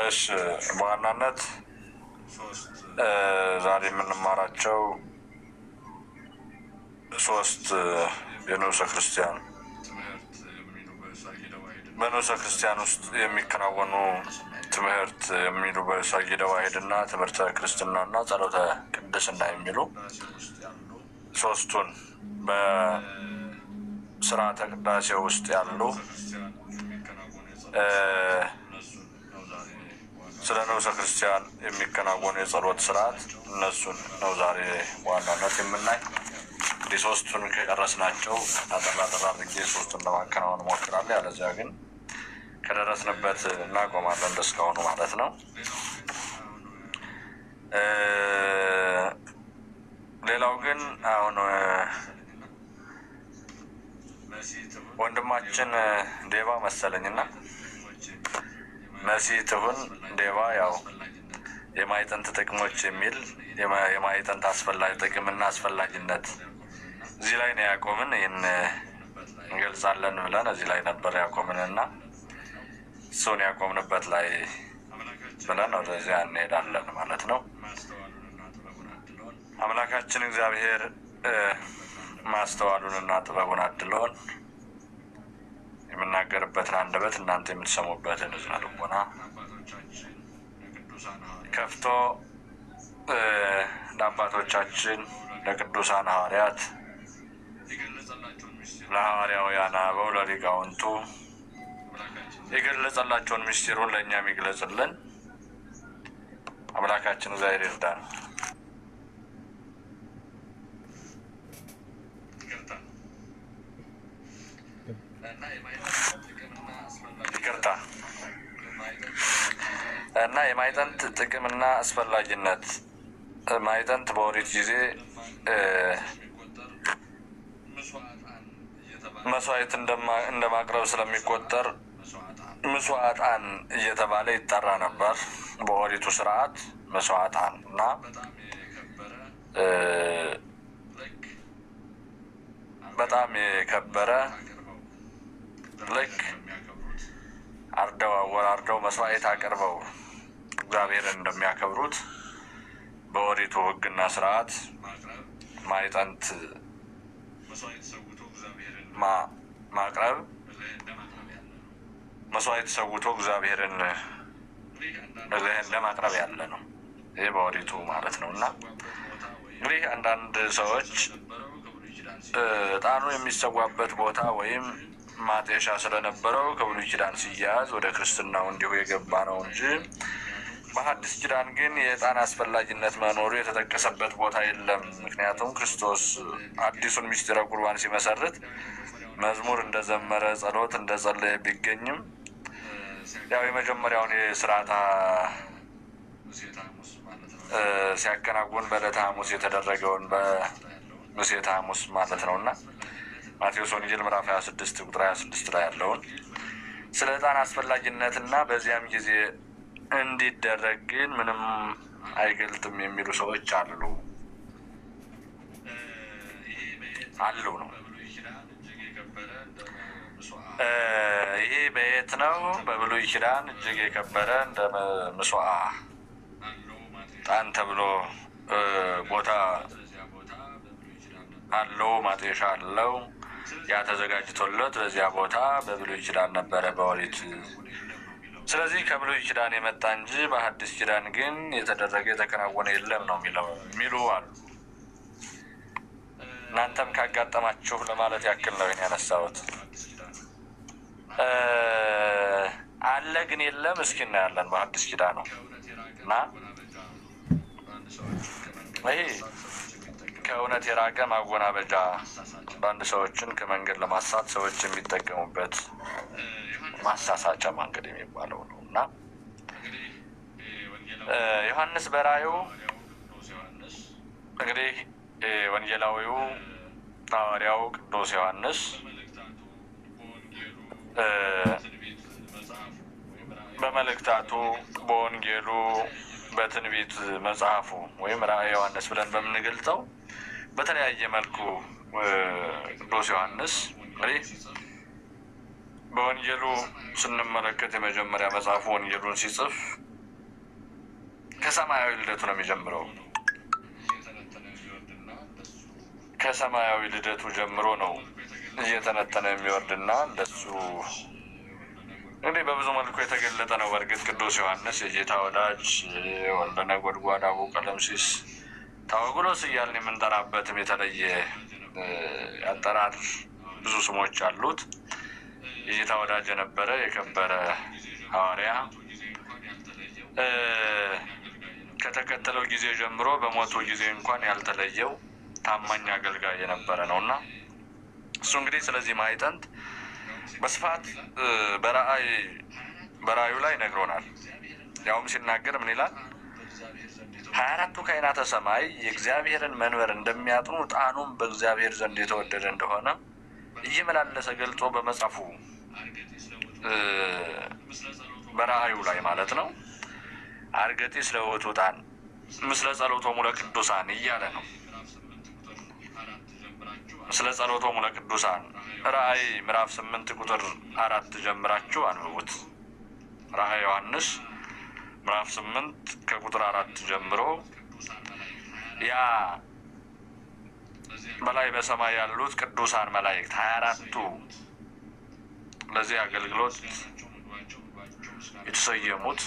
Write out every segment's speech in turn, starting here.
እሺ በዋናነት ዛሬ የምንማራቸው ሶስት በንዑሰ ክርስቲያን ውስጥ የሚከናወኑ ትምህርት የሚሉ በሳጊደ ዋሂድና ትምህርተ ክርስትናና ጸሎተ ቅድስና የሚሉ ሶስቱን በስርዓተ ቅዳሴ ውስጥ ያሉ ስለ ንዑሰ ክርስቲያን የሚከናወኑ የጸሎት ስርዓት እነሱን ነው ዛሬ ዋናነት የምናይ። እንግዲህ ሶስቱን ከጨረስናቸው አጠራ አድርጌ ሶስቱን ለማከናወን እሞክራለሁ። ያለዚያ ግን ከደረስንበት እናቆማለን እስካሁኑ ማለት ነው። ሌላው ግን አሁን ወንድማችን ዴባ መሰለኝና መሲ ትሁን ዴባ ያው የማይጠንት ጥቅሞች የሚል የማይጠንት አስፈላጊ ጥቅምና አስፈላጊነት እዚህ ላይ ነው ያቆምን። ይህን እንገልጻለን ብለን እዚህ ላይ ነበር ያቆምንና እሱን ያቆምንበት ላይ ብለን ወደዚያ እንሄዳለን ማለት ነው። አምላካችን እግዚአብሔር ማስተዋሉንና ጥበቡን አድሎን የምናገርበትን አንደበት እናንተ የምትሰሙበትን እዝነ ልቦና ከፍቶ ለአባቶቻችን ለቅዱሳን ሐዋርያት ለሐዋርያውያን አበው ለሊቃውንቱ የገለጸላቸውን ምስጢሩን ለእኛ የሚግለጽልን አምላካችን እግዚአብሔር ይርዳን። ይቅርታ እና የማይጠንት ጥቅምና አስፈላጊነት ማይጠንት በኦሪት ጊዜ መስዋዕት እንደማቅረብ ስለሚቆጠር መስዋዕታን እየተባለ ይጠራ ነበር። በኦሪቱ ስርዓት መስዋዕታን እና በጣም የከበረ ልክ አርደው መስዋዕት አቅርበው እግዚአብሔርን እንደሚያከብሩት በኦሪቱ ሕግና ስርዓት ማይጠንት ማቅረብ መስዋዕት ሰውቶ እግዚአብሔርን ለማቅረብ ያለ ነው። ይሄ በኦሪቱ ማለት ነው። እና እንግዲህ አንዳንድ ሰዎች ዕጣኑ የሚሰዋበት ቦታ ወይም ማጤሻ ስለነበረው ከብሉይ ኪዳን ሲያያዝ ወደ ክርስትናው እንዲሁ የገባ ነው እንጂ በሐዲስ ኪዳን ግን የዕጣን አስፈላጊነት መኖሩ የተጠቀሰበት ቦታ የለም። ምክንያቱም ክርስቶስ አዲሱን ምስጢረ ቁርባን ሲመሰርት መዝሙር እንደዘመረ ጸሎት እንደጸለየ ቢገኝም ያው የመጀመሪያውን የስርዓተ ሲያከናውን በዕለተ ሐሙስ የተደረገውን በምሴተ ሐሙስ ማለት ነውና ማቴዎስ ወንጌል ምዕራፍ 26 ቁጥር 26 ላይ ያለውን ስለ ዕጣን አስፈላጊነትና በዚያም ጊዜ እንዲደረግ ግን ምንም አይገልጥም የሚሉ ሰዎች አሉ ነው። ይሄ በየት ነው? በብሉይ ኪዳን እጅግ የከበረ እንደ ምስዋ ዕጣን ተብሎ ቦታ አለው፣ ማጤሻ አለው። ያ ተዘጋጅቶለት በዚያ ቦታ በብሉይ ኪዳን ነበረ በኦሪት። ስለዚህ ከብሉይ ኪዳን የመጣ እንጂ በሐዲስ ኪዳን ግን የተደረገ የተከናወነ የለም ነው የሚሉ አሉ። እናንተም ካጋጠማችሁ ለማለት ያክል ነው ይሄን ያነሳሁት። አለ ግን የለም እስኪ እናያለን። በሐዲስ ኪዳን ነው እና ይሄ ከእውነት የራቀ ማወናበጃ በአንድ ሰዎችን ከመንገድ ለማሳት ሰዎች የሚጠቀሙበት ማሳሳቻ መንገድ የሚባለው ነው እና ዮሐንስ በራእዩ እንግዲህ ወንጌላዊው ሐዋርያው ቅዱስ ዮሐንስ በመልእክታቱ በወንጌሉ በትንቢት መጽሐፉ ወይም ራእየ ዮሐንስ ብለን በምንገልጸው በተለያየ መልኩ ቅዱስ ዮሐንስ እንግዲህ በወንጌሉ ስንመለከት የመጀመሪያ መጽሐፉ ወንጌሉን ሲጽፍ ከሰማያዊ ልደቱ ነው የሚጀምረው። ከሰማያዊ ልደቱ ጀምሮ ነው እየተነተነ የሚወርድና እንደሱ እንግዲህ በብዙ መልኩ የተገለጠ ነው። በእርግጥ ቅዱስ ዮሐንስ የጌታ ወዳጅ፣ ወልደ ነጎድጓድ፣ አቡነ ቀለምሲስ፣ ታወግሎስ እያልን የምንጠራበትም የተለየ አጠራር ብዙ ስሞች አሉት። የጌታ ወዳጅ የነበረ የከበረ ሐዋርያ ከተከተለው ጊዜ ጀምሮ በሞቱ ጊዜ እንኳን ያልተለየው ታማኝ አገልጋይ የነበረ ነው እና እሱ እንግዲህ ስለዚህ ማዕጠንት በስፋት በራእዩ ላይ ነግሮናል። ያውም ሲናገር ምን ይላል? 24ቱ ካህናተ ሰማይ የእግዚአብሔርን መንበር እንደሚያጥኑ ዕጣኑም በእግዚአብሔር ዘንድ የተወደደ እንደሆነ እየመላለሰ ገልጾ በመጽሐፉ በራእዩ ላይ ማለት ነው አርገጢስ ለውእቱ ዕጣን ምስለ ጸሎቶሙ ለቅዱሳን እያለ ነው። ምስለ ጸሎቶሙ ለቅዱሳን ራእይ ምዕራፍ 8 ቁጥር 4 ጀምራችሁ አንብቡት። ራእይ ዮሐንስ ምዕራፍ 8 ከቁጥር 4 ጀምሮ ያ በላይ በሰማይ ያሉት ቅዱሳን መላእክት 24ቱ ለዚህ አገልግሎት የተሰየሙት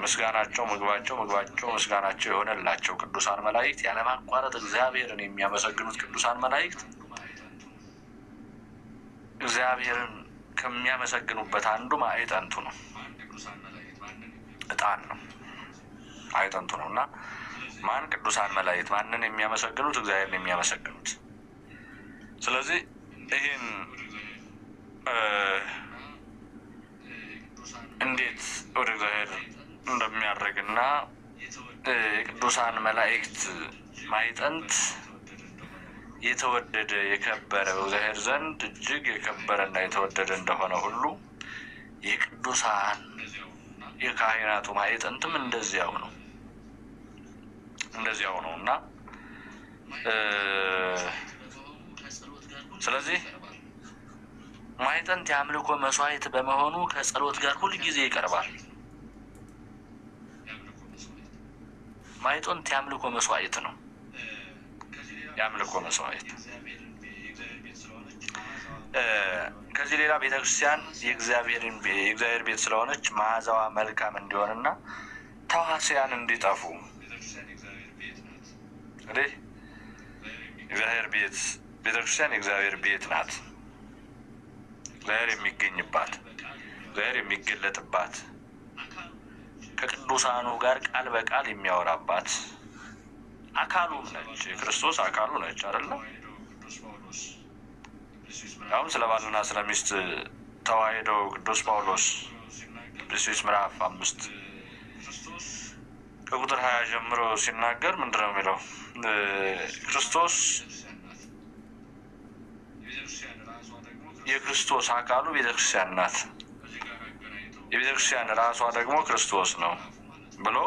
ምስጋናቸው ምግባቸው፣ ምግባቸው ምስጋናቸው የሆነላቸው ቅዱሳን መላእክት ያለማቋረጥ እግዚአብሔርን የሚያመሰግኑት ቅዱሳን መላእክት እግዚአብሔርን ከሚያመሰግኑበት አንዱ ማዕጠንቱ ነው፣ ዕጣን ነው፣ ማዕጠንቱ ነው እና ማን ቅዱሳን መላእክት ማንን የሚያመሰግኑት? እግዚአብሔርን የሚያመሰግኑት። ስለዚህ ይህን እንዴት ወደ እግዚአብሔር እንደሚያደርግና የቅዱሳን መላእክት ማዕጠንት የተወደደ የከበረ በእግዚአብሔር ዘንድ እጅግ የከበረና የተወደደ እንደሆነ ሁሉ የቅዱሳን የካህናቱ ማዕጠንትም እንደዚያው ነው እና ስለዚህ ማዕጠንት የአምልኮ መስዋዕት በመሆኑ ከጸሎት ጋር ሁል ጊዜ ይቀርባል። ማዕጠንት የአምልኮ መስዋዕት ነው። የአምልኮ መስዋዕት ከዚህ ሌላ ቤተክርስቲያን የእግዚአብሔር ቤት ስለሆነች መዓዛዋ መልካም እንዲሆንና ተዋሲያን እንዲጠፉ እንግዲህ እግዚአብሔር ቤት ቤተክርስቲያን የእግዚአብሔር ቤት ናት። እግዚአብሔር የሚገኝባት፣ እግዚአብሔር የሚገለጥባት፣ ከቅዱሳኑ ጋር ቃል በቃል የሚያወራባት አካሉም ነች። ክርስቶስ አካሉ ነች አይደለ? አሁን ስለ ባልና ስለ ሚስት ተዋሕደው ቅዱስ ጳውሎስ ፊልጵስዩስ ምዕራፍ 5 ከቁጥር 20 ጀምሮ ሲናገር ምንድን ነው የሚለው? ክርስቶስ የክርስቶስ አካሉ ቤተክርስቲያን ናት፣ የቤተክርስቲያን ራሷ ደግሞ ክርስቶስ ነው ብሎ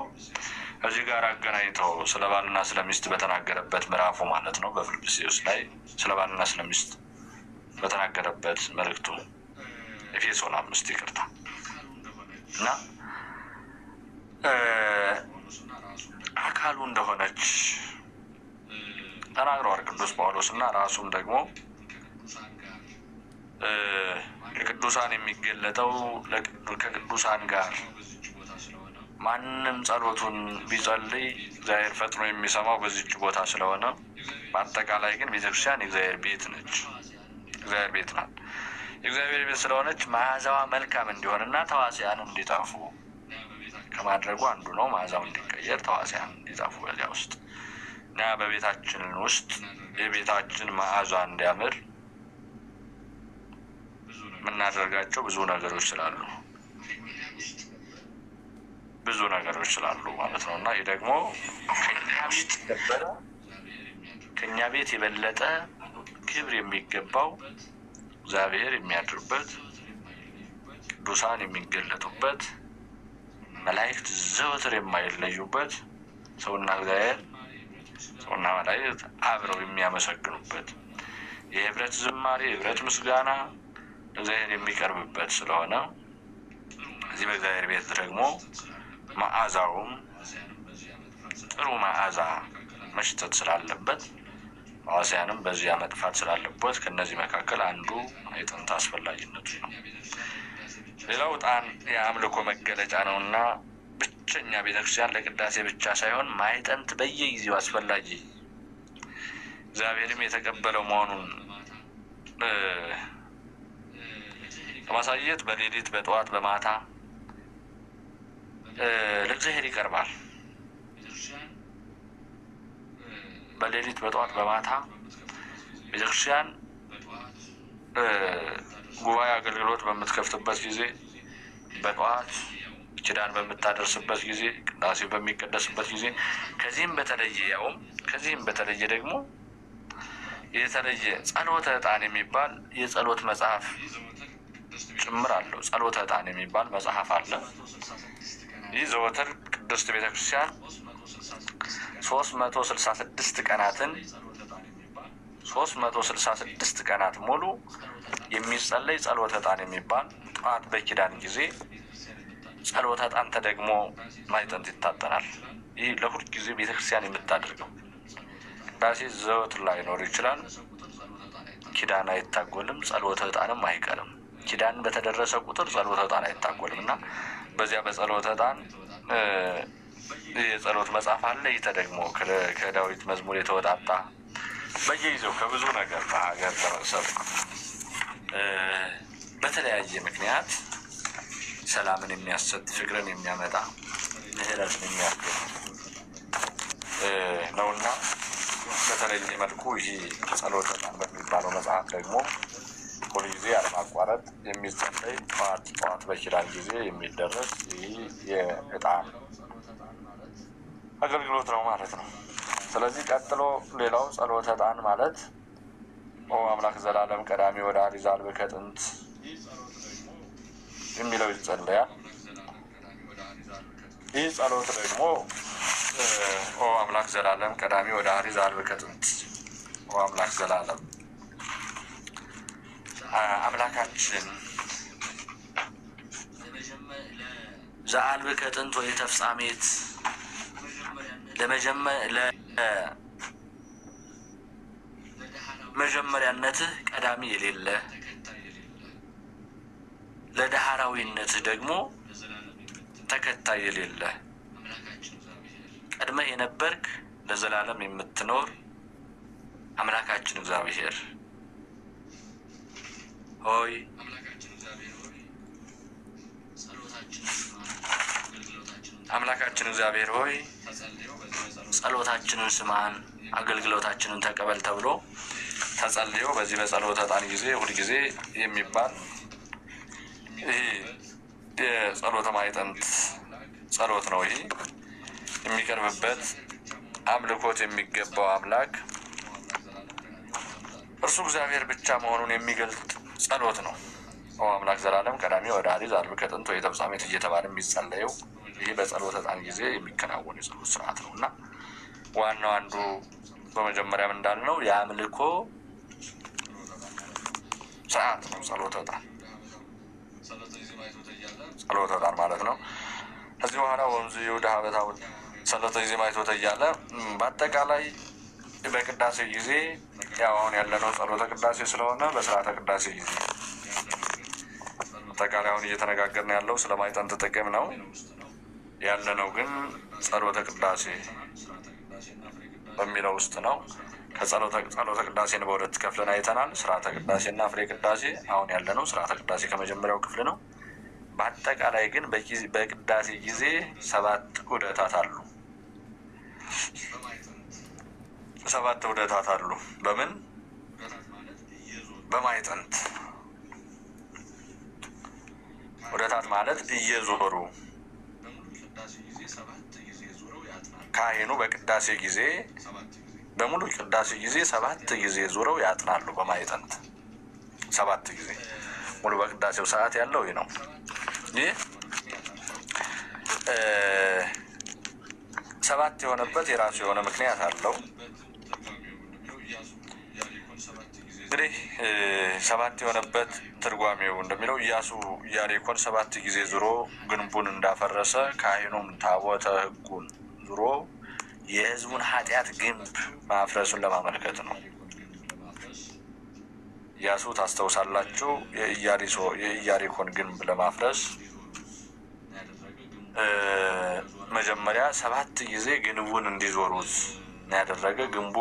እዚህ ጋር አገናኝተው ስለ ባልና ስለ ሚስት በተናገረበት ምዕራፉ ማለት ነው። በፊልጵስዩስ ላይ ስለ ባልና ስለ ሚስት በተናገረበት መልእክቱ ኤፌሶን 5 ይቅርታ እና አካሉ እንደሆነች ተናግረዋል ቅዱስ ጳውሎስ እና ራሱም ደግሞ የቅዱሳን የሚገለጠው ከቅዱሳን ጋር ማንም ጸሎቱን ቢጸልይ እግዚአብሔር ፈጥኖ የሚሰማው በዚህች ቦታ ስለሆነ በአጠቃላይ ግን ቤተክርስቲያን የእግዚአብሔር ቤት ነች። እግዚአብሔር ቤት ናት። የእግዚአብሔር ቤት ስለሆነች መዓዛዋ መልካም እንዲሆንና ተዋሲያን እንዲጠፉ ከማድረጉ አንዱ ነው። መዓዛው እንዲቀየር ተዋሲያን እንዲጠፉ በዚያ ውስጥ እና በቤታችን ውስጥ የቤታችን መዓዛ እንዲያምር የምናደርጋቸው ብዙ ነገሮች ስላሉ ማለት ነው እና ይህ ደግሞ ከኛ ቤት የበለጠ ክብር የሚገባው እግዚአብሔር የሚያድርበት፣ ቅዱሳን የሚገለጡበት፣ መላእክት ዘወትር የማይለዩበት፣ ሰውና እግዚአብሔር ሰውና መላእክት አብረው የሚያመሰግኑበት የህብረት ዝማሬ፣ የህብረት ምስጋና ለእግዚአብሔር የሚቀርብበት ስለሆነ እዚህ በእግዚአብሔር ቤት ደግሞ መዓዛውም ጥሩ መዓዛ መሽተት ስላለበት ሐዋስያንም በዚያ መጥፋት ስላለበት ከነዚህ መካከል አንዱ ማዕጠንት አስፈላጊነቱ ነው። ሌላው ዕጣን የአምልኮ መገለጫ ነውና ብቸኛ ቤተክርስቲያን ለቅዳሴ ብቻ ሳይሆን ማዕጠንት በየጊዜው አስፈላጊ እግዚአብሔርም የተቀበለው መሆኑን ለማሳየት በሌሊት በጠዋት በማታ ለእግዚአብሔር ይቀርባል። በሌሊት በጠዋት በማታ ቤተክርስቲያን ጉባኤ አገልግሎት በምትከፍትበት ጊዜ፣ በጠዋት ኪዳን በምታደርስበት ጊዜ፣ ቅዳሴ በሚቀደስበት ጊዜ ከዚህም በተለየ ደግሞ የተለየ ጸሎተ ዕጣን የሚባል የጸሎት መጽሐፍ ጭምር አለው። ጸሎተ ዕጣን የሚባል መጽሐፍ አለ። ይህ ዘወትር ቅድስት ቤተክርስቲያን 366 ቀናት ሙሉ የሚጸለይ ጸሎተ ዕጣን የሚባል ጠዋት በኪዳን ጊዜ ጸሎተ ዕጣን ተደግሞ ማዕጠንት ይታጠናል። ይህ ለሁል ጊዜ ቤተክርስቲያን የምታደርገው ቅዳሴ ዘወትር ላይኖር ይችላል። ኪዳን አይታጎልም፣ ጸሎተ ዕጣንም አይቀርም። ኪዳን በተደረሰ ቁጥር ጸሎተ ዕጣን አይታጎልም እና በዚያ በጸሎተ ዕጣን የጸሎት መጽሐፍ አለ። ይህ ተደግሞ ከዳዊት መዝሙር የተወጣጣ በየጊዜው ከብዙ ነገር በሀገር ለመቅሰፍ በተለያየ ምክንያት ሰላምን የሚያሰጥ ፍቅርን የሚያመጣ ምህረትን የሚያገኝ ነውና በተለየ መልኩ ይህ ጸሎተ ዕጣን በሚባለው መጽሐፍ ደግሞ ሁልጊዜ ያለማቋረጥ የሚጸለይ ጠዋት በኪዳን ጊዜ የሚደረስ ይህ የዕጣን አገልግሎት ነው ማለት ነው። ስለዚህ ቀጥሎ ሌላው ጸሎተ ዕጣን ማለት ኦ አምላክ ዘላለም ቀዳሚ ወዳሪ ዘአልብከ ጥንት የሚለው ይጸለያል። ይህ ጸሎት ደግሞ ኦ አምላክ ዘላለም ቀዳሚ ወዳሪ ዘአልብከ ጥንት፣ ኦ አምላክ ዘላለም አምላካችን ዘአልብከ ጥንት ወይ ተፍጻሜት ለመጀመሪያነትህ ቀዳሚ የሌለ ለዳህራዊነትህ ደግሞ ተከታይ የሌለ ቀድመህ የነበርክ ለዘላለም የምትኖር አምላካችን እግዚአብሔር ሆይ አምላካችን እግዚአብሔር ሆይ ጸሎታችንን ስማን፣ አገልግሎታችንን ተቀበል ተብሎ ተጸልዮ በዚህ በጸሎተ ዕጣን ጊዜ ሁልጊዜ የሚባል ይሄ የጸሎተ ማዕጠንት ጸሎት ነው። ይሄ የሚቀርብበት አምልኮት የሚገባው አምላክ እርሱ እግዚአብሔር ብቻ መሆኑን የሚገልጥ ጸሎት ነው። ኦ አምላክ ዘላለም ቀዳሚ ወዳሪ ዘአልብከ ጥንት ወይ ተፍጻሜት እየተባለ የሚጸለየው ይህ በጸሎተ ዕጣን ጊዜ የሚከናወን የጸሎት ስርዓት ነው እና ዋናው አንዱ በመጀመሪያም እንዳልነው የአምልኮ ስርዓት ነው ጸሎተ ዕጣን ማለት ነው። ከዚህ በኋላ ወንዙ ይሁዳ ሀበታውን ጸሎተ ጊዜ ማይቶተ እያለ በአጠቃላይ በቅዳሴ ጊዜ ያው አሁን ያለነው ጸሎተ ቅዳሴ ስለሆነ በስርዓተ ቅዳሴ ጊዜ አጠቃላይ አሁን እየተነጋገርን ያለው ስለ ማዕጠንት ጥቅም ነው ያለነው፣ ግን ጸሎተ ቅዳሴ በሚለው ውስጥ ነው። ከጸሎተ ቅዳሴን በሁለት ከፍለን አይተናል፣ ስርዓተ ቅዳሴና ፍሬ ቅዳሴ። አሁን ያለነው ስርዓተ ቅዳሴ ከመጀመሪያው ክፍል ነው። በአጠቃላይ ግን በቅዳሴ ጊዜ 7 ዑደታት አሉ። 7 ዑደታት አሉ። በምን? በማዕጠንት ዑደታት ማለት እየዞሩ ካህኑ በቅዳሴ ጊዜ በሙሉ ቅዳሴ ጊዜ 7 ጊዜ ዞረው ያጥናሉ። በማዕጠንት 7 ጊዜ ሙሉ በቅዳሴው ሰዓት ያለው ይህ ነው። ይህ 7 የሆነበት የራሱ የሆነ ምክንያት አለው። እንግዲህ 7 የሆነበት ትርጓሜው እንደሚለው ኢያሱ ኢያሪኮን 7 ጊዜ ዙሮ ግንቡን እንዳፈረሰ ካህኑም ታቦተ ሕጉን ዙሮ የሕዝቡን ኃጢአት ግንብ ማፍረሱን ለማመልከት ነው። ኢያሱ ታስተውሳላችሁ የኢያሪኮን ግንብ ለማፍረስ መጀመሪያ 7 ጊዜ ግንቡን እንዲዞሩት ያደረገ። ግንቡ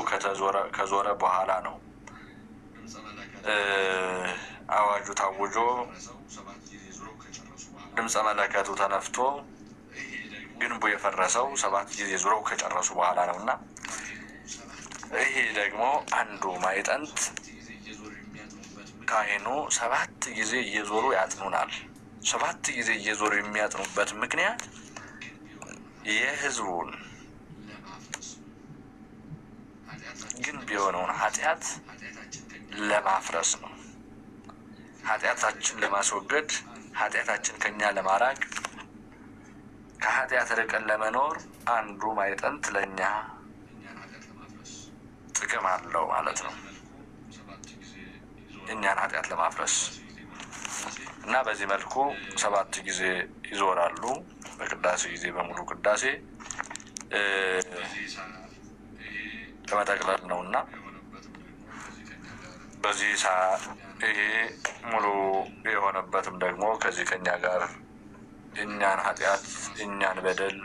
ከዞረ በኋላ ነው አዋጁ ታውጆ ድምፀ መለከቱ ተነፍቶ ግንቡ የፈረሰው 7 ጊዜ ዙረው ከጨረሱ በኋላ ነውና ይሄ ደግሞ አንዱ ማዕጠንት ካህኑ 7 ጊዜ እየዞሩ ያጥኑናል። 7 ጊዜ እየዞሩ የሚያጥኑበት ምክንያት የሕዝቡን ግንብ የሆነውን ኃጢአት ለማፍረስ ነው። ኃጢአታችን ለማስወገድ፣ ኃጢአታችን ከኛ ለማራቅ፣ ከኃጢአት ርቀን ለመኖር አንዱ ማዕጠንት ለኛ ጥቅም አለው ማለት ነው። እኛን ኃጢአት ለማፍረስ እና በዚህ መልኩ 7 ጊዜ ይዞራሉ። በቅዳሴ ጊዜ በሙሉ ቅዳሴ ለመጠቅለል ነውና በዚህ ይሄ ሙሉ የሆነበትም ደግሞ ከዚህ ከኛ ጋር እኛን ኃጢአት እኛን በደል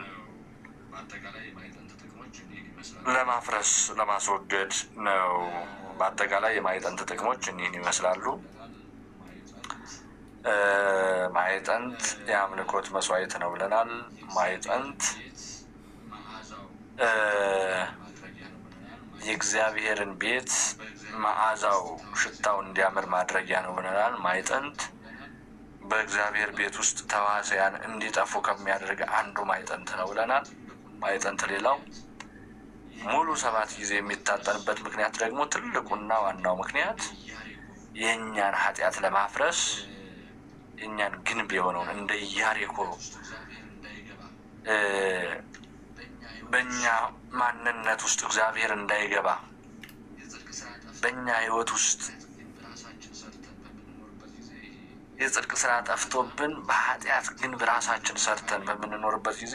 ለማፍረስ ለማስወገድ ነው። በአጠቃላይ የማዕጠንት ጥቅሞች እኒህን ይመስላሉ። ማዕጠንት የአምልኮት መስዋዕት ነው ብለናል። ማዕጠንት የእግዚአብሔርን ቤት መዓዛው ሽታው እንዲያምር ማድረጊያ ነው ብለናል። ማዕጠንት በእግዚአብሔር ቤት ውስጥ ተዋስያን እንዲጠፉ ከሚያደርግ አንዱ ማዕጠንት ነው ብለናል። ማዕጠንት ሌላው ሙሉ 7 ጊዜ የሚታጠንበት ምክንያት ደግሞ ትልቁና ዋናው ምክንያት የእኛን ኃጢአት ለማፍረስ የእኛን ግንብ የሆነውን እንደ ኢያሪኮ በእኛ ማንነት ውስጥ እግዚአብሔር እንዳይገባ በእኛ ሕይወት ውስጥ የጽድቅ ስራ ጠፍቶብን በኃጢአት ግንብ ራሳችን ሰርተን በምንኖርበት ጊዜ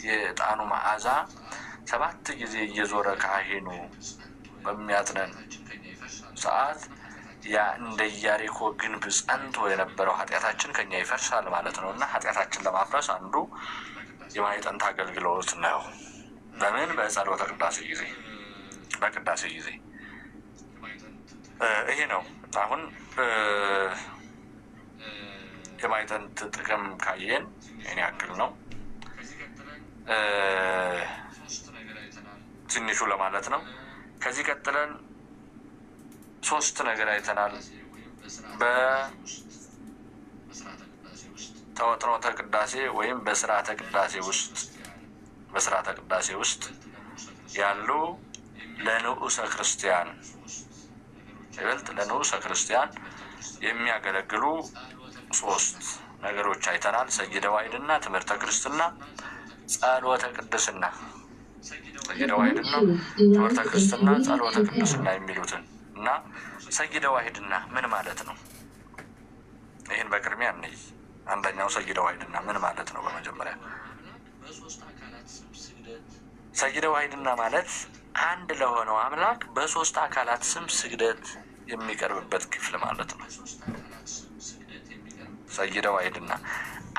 የዕጣኑ መዓዛ 7 ጊዜ እየዞረ ካህኑ በሚያጥነን ሰዓት ያ እንደ ኢያሪኮ ግንብ ጸንቶ የነበረው ኃጢአታችን ከኛ ይፈርሳል ማለት ነው እና ኃጢአታችን ለማፍረስ አንዱ የማዕጠንት አገልግሎት ነው። በምን? በጸሎተ ቅዳሴ ጊዜ፣ በቅዳሴ ጊዜ ይሄ ነው። አሁን የማዕጠንት ጥቅም ካየን ይሄን ያክል ነው። ትንሹ ለማለት ነው። ከዚህ ቀጥለን 3 ነገር አይተናል። በተወጥኖተ ቅዳሴ ወይም በስርዓተ ቅዳሴ ውስጥ ያሉ ለንዑሰ ክርስቲያን ይበልጥ ለንዑሰ ክርስቲያን የሚያገለግሉ 3 ነገሮች አይተናል። ሰይደ ዋሕድና፣ ትምህርተ ክርስትና፣ ጸሎተ ቅድስና። ሰይደ ዋሕድና፣ ትምህርተ ክርስትና፣ ጸሎተ ቅድስና የሚሉትን እና ሰይደ ዋሕድና ምን ማለት ነው? ይህን በቅድሚያ እንይ። አንደኛው ሰይደ ዋሕድና ምን ማለት ነው? በመጀመሪያ ሰይደ ዋሕድና ማለት አንድ ለሆነው አምላክ በ3 አካላት ስም ስግደት የሚቀርብበት ክፍል ማለት ነው። ሰይደ ዋሕድና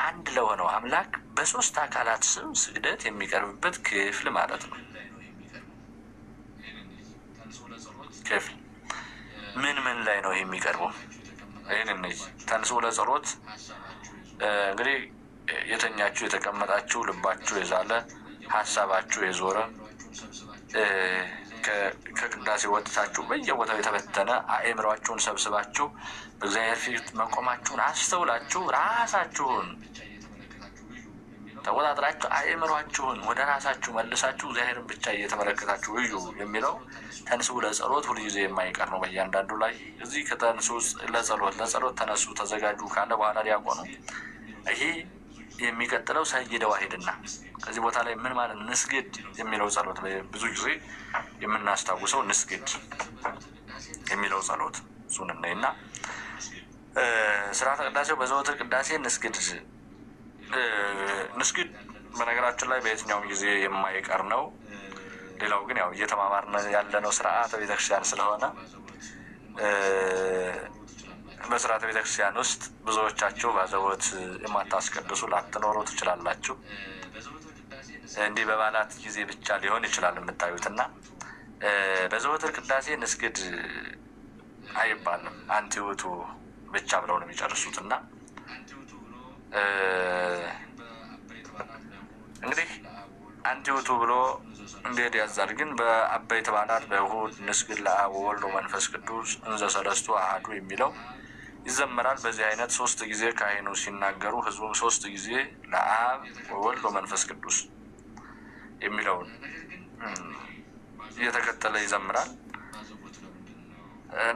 አንድ ለሆነው አምላክ በ3 አካላት ስም ስግደት የሚቀርብበት ክፍል ማለት ነው። ክፍል ምን ላይ ነው የሚቀርበው? ይህን እንይ። ተንሥኡ ለጸሎት እንግዲህ የተኛችሁ የተቀመጣችሁ ልባችሁ የዛለ ሀሳባችሁ የዞረ ከቅዳሴ ወጥታችሁ በየቦታው የተበተነ አእምሯችሁን ሰብስባችሁ በእግዚአብሔር ፊት መቆማችሁን አስተውላችሁ ራሳችሁን ተቆጣጥራችሁ አእምሯችሁን ወደ ራሳችሁ መልሳችሁ እግዚአብሔርን ብቻ እየተመለከታችሁ እዩ የሚለው ተንሥኡ ለጸሎት ሁልጊዜ የማይቀር ነው። በእያንዳንዱ ላይ እዚህ ከተንሥኡ ለጸሎት ተነሱ ተዘጋጁ ካለ በኋላ ዲያቆኑ ይሄ የሚቀጥለው ሰይደ ዋሕድና ከዚህ ቦታ ላይ ምን ማለት ንስግድ የሚለው ጸሎት ብዙ ጊዜ የምናስታውሰው ንስግድ የሚለው ጸሎት እሱን እናይና ስርዓተ ቅዳሴው በዘወትር ቅዳሴ ንስግድ በነገራችን ላይ በየትኛውም ጊዜ የማይቀር ነው። ሌላው ግን ያው እየተማማርን ያለነው ስርዓተ ቤተክርስቲያን ስለሆነ በስርዓተ ቤተክርስቲያን ውስጥ ብዙዎቻችሁ ባዘቦት የማታስቀድሱ ላትኖሩ ትችላላችሁ። እንዲህ በበዓላት ጊዜ ብቻ ሊሆን ይችላል የምታዩትና በዘወትር ቅዳሴ ንስግድ አይባልም። አንቲውቱ ብቻ ብለው ነው የሚጨርሱት። እና እንግዲህ አንቲውቱ ብሎ እንዴት ያዛል? ግን በአበይት በዓላት በእሁድ ንስግድ ለአብ ወወልድ ወመንፈስ ቅዱስ እንዘ ሰለስቱ አሐዱ የሚለው ይዘመራል። በዚህ አይነት 3 ጊዜ ካህኑ ሲናገሩ ህዝቡም 3 ጊዜ ለአብ ወወልድ ወመንፈስ ቅዱስ የሚለውን እየተከተለ ይዘምራል።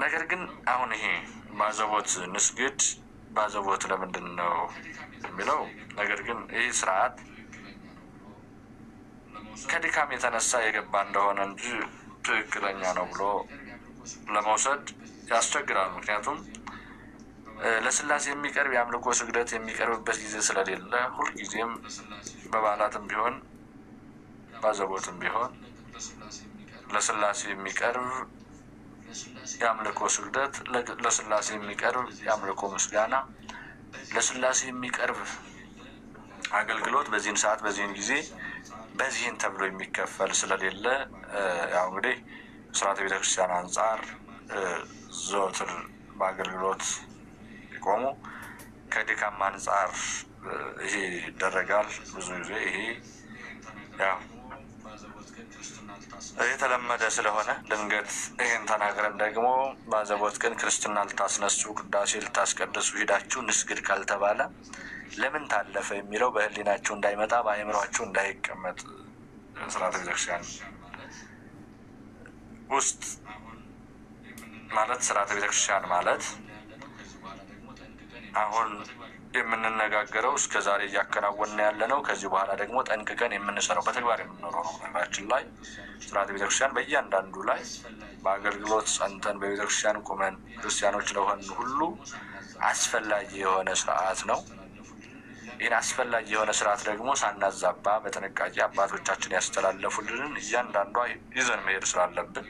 ነገር ግን አሁን ይሄ ባዘቦት ንስግድ ባዘቦት ለምንድን ነው የሚለው ነገር ግን ይህ ስርዓት ከድካም የተነሳ የገባ እንደሆነ እንጂ ትክክለኛ ነው ብሎ ለመውሰድ ያስቸግራል። ምክንያቱም ለስላሴ የሚቀርብ የአምልኮ ስግደት የሚቀርብበት ጊዜ ስለሌለ ሁልጊዜም በበዓላትም ቢሆን ባዘቦትም ቢሆን ለስላሴ የሚቀርብ የአምልኮ ስግደት፣ ለስላሴ የሚቀርብ የአምልኮ ምስጋና፣ ለስላሴ የሚቀርብ አገልግሎት በዚህን ሰዓት በዚህን ጊዜ በዚህን ተብሎ የሚከፈል ስለሌለ ያው እንግዲህ ስርዓተ ቤተክርስቲያን አንጻር ዘወትር በአገልግሎት ይቆሙ ከድካም አንጻር ይሄ ይደረጋል። ብዙ ጊዜ ይሄ ያው የተለመደ ስለሆነ ድንገት ይህን ተናግረን ደግሞ ባዘቦት ቀን ክርስትና ልታስነሱ ቅዳሴ ልታስቀድሱ ሂዳችሁ ንስግድ ካልተባለ ለምን ታለፈ የሚለው በህሊናችሁ እንዳይመጣ በአእምሯችሁ እንዳይቀመጥ ስርዓተ ቤተክርስቲያን ውስጥ ማለት ስርዓተ ቤተክርስቲያን ማለት አሁን የምንነጋገረው እስከ ዛሬ እያከናወንን ያለ ነው። ከዚህ በኋላ ደግሞ ጠንቅቀን የምንሰራው በተግባር የምንኖረው ነው። ነገራችን ላይ ስርዓተ ቤተክርስቲያን በእያንዳንዱ ላይ በአገልግሎት ጸንተን በቤተክርስቲያን ቁመን ክርስቲያኖች ለሆን ሁሉ አስፈላጊ የሆነ ስርዓት ነው። ይህን አስፈላጊ የሆነ ስርዓት ደግሞ ሳናዛባ በጥንቃቄ አባቶቻችን ያስተላለፉልንን እያንዳንዷ ይዘን መሄድ ስላለብን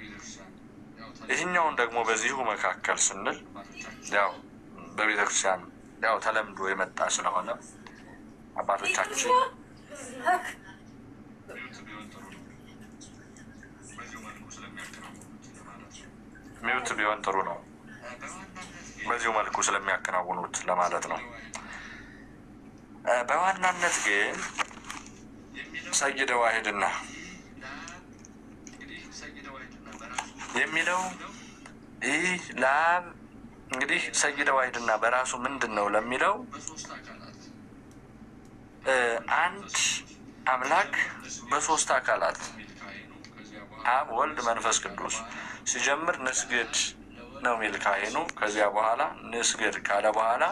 ይህኛውን ደግሞ በዚሁ መካከል ስንል ያው በቤተክርስቲያን ያው ተለምዶ የመጣ ስለሆነ አባቶቻችን ሚውት ቢሆን ጥሩ ነው። በዚሁ መልኩ ስለሚያከናውኑት ለማለት ነው። በዋናነት ግን ሰይደ ዋሂድና የሚለው ይህ ለአብ እንግዲህ ሰይደ ዋሂድና በራሱ ምንድን ነው ለሚለው አንድ አምላክ በሶስት አካላት አብ ወልድ መንፈስ ቅዱስ ሲጀምር ንስግድ ነው የሚል ካህኑ። ከዚያ በኋላ ንስግድ ካለ በኋላ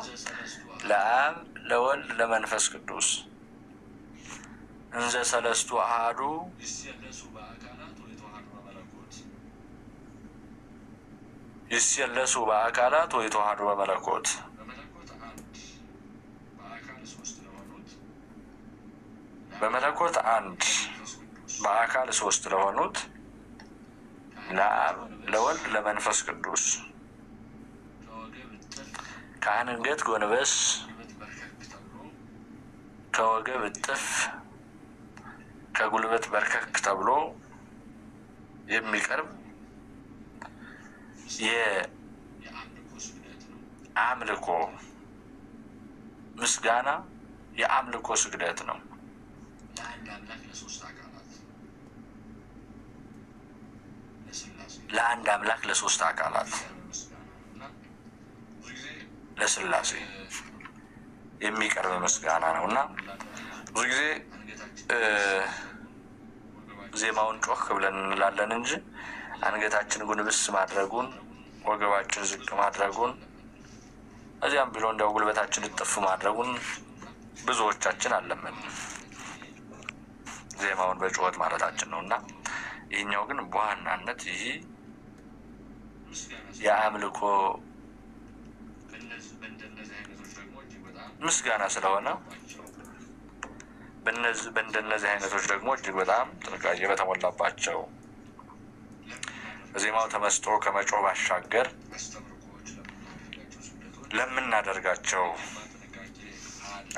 ለአብ ለወልድ ለመንፈስ ቅዱስ እንዘ ሰለስቱ አሐዱ ይስየለሱ በአካላት ወይተዋሐዱ በመለኮት በመለኮት አንድ በአካል 3 ለሆኑት ለአብ ለወልድ ለመንፈስ ቅዱስ ከአንገት ጎንበስ ከወገብ እጥፍ ከጉልበት በርከክ ተብሎ የሚቀርብ የአምልኮ ምስጋና የአምልኮ ስግደት ነው። ለአንድ አምላክ ለሶስት አካላት ለስላሴ የሚቀርብ ምስጋና ነው እና ብዙ ጊዜ ዜማውን ጮክ ብለን እንላለን እንጂ አንገታችን ጉንብስ ማድረጉን ወገባችን ዝቅ ማድረጉን እዚያም ብሎ እንደው ጉልበታችን እጥፍ ማድረጉን ብዙዎቻችን አለመን ዜማውን በጩኸት ማለታችን ነውና ይህኛው ግን በዋናነት ይህ የአምልኮ ምስጋና ስለሆነ በእንደነዚህ አይነቶች ደግሞ እጅግ በጣም ጥንቃቄ በተሞላባቸው በዜማው ተመስጦ ከመጮህ ባሻገር ለምናደርጋቸው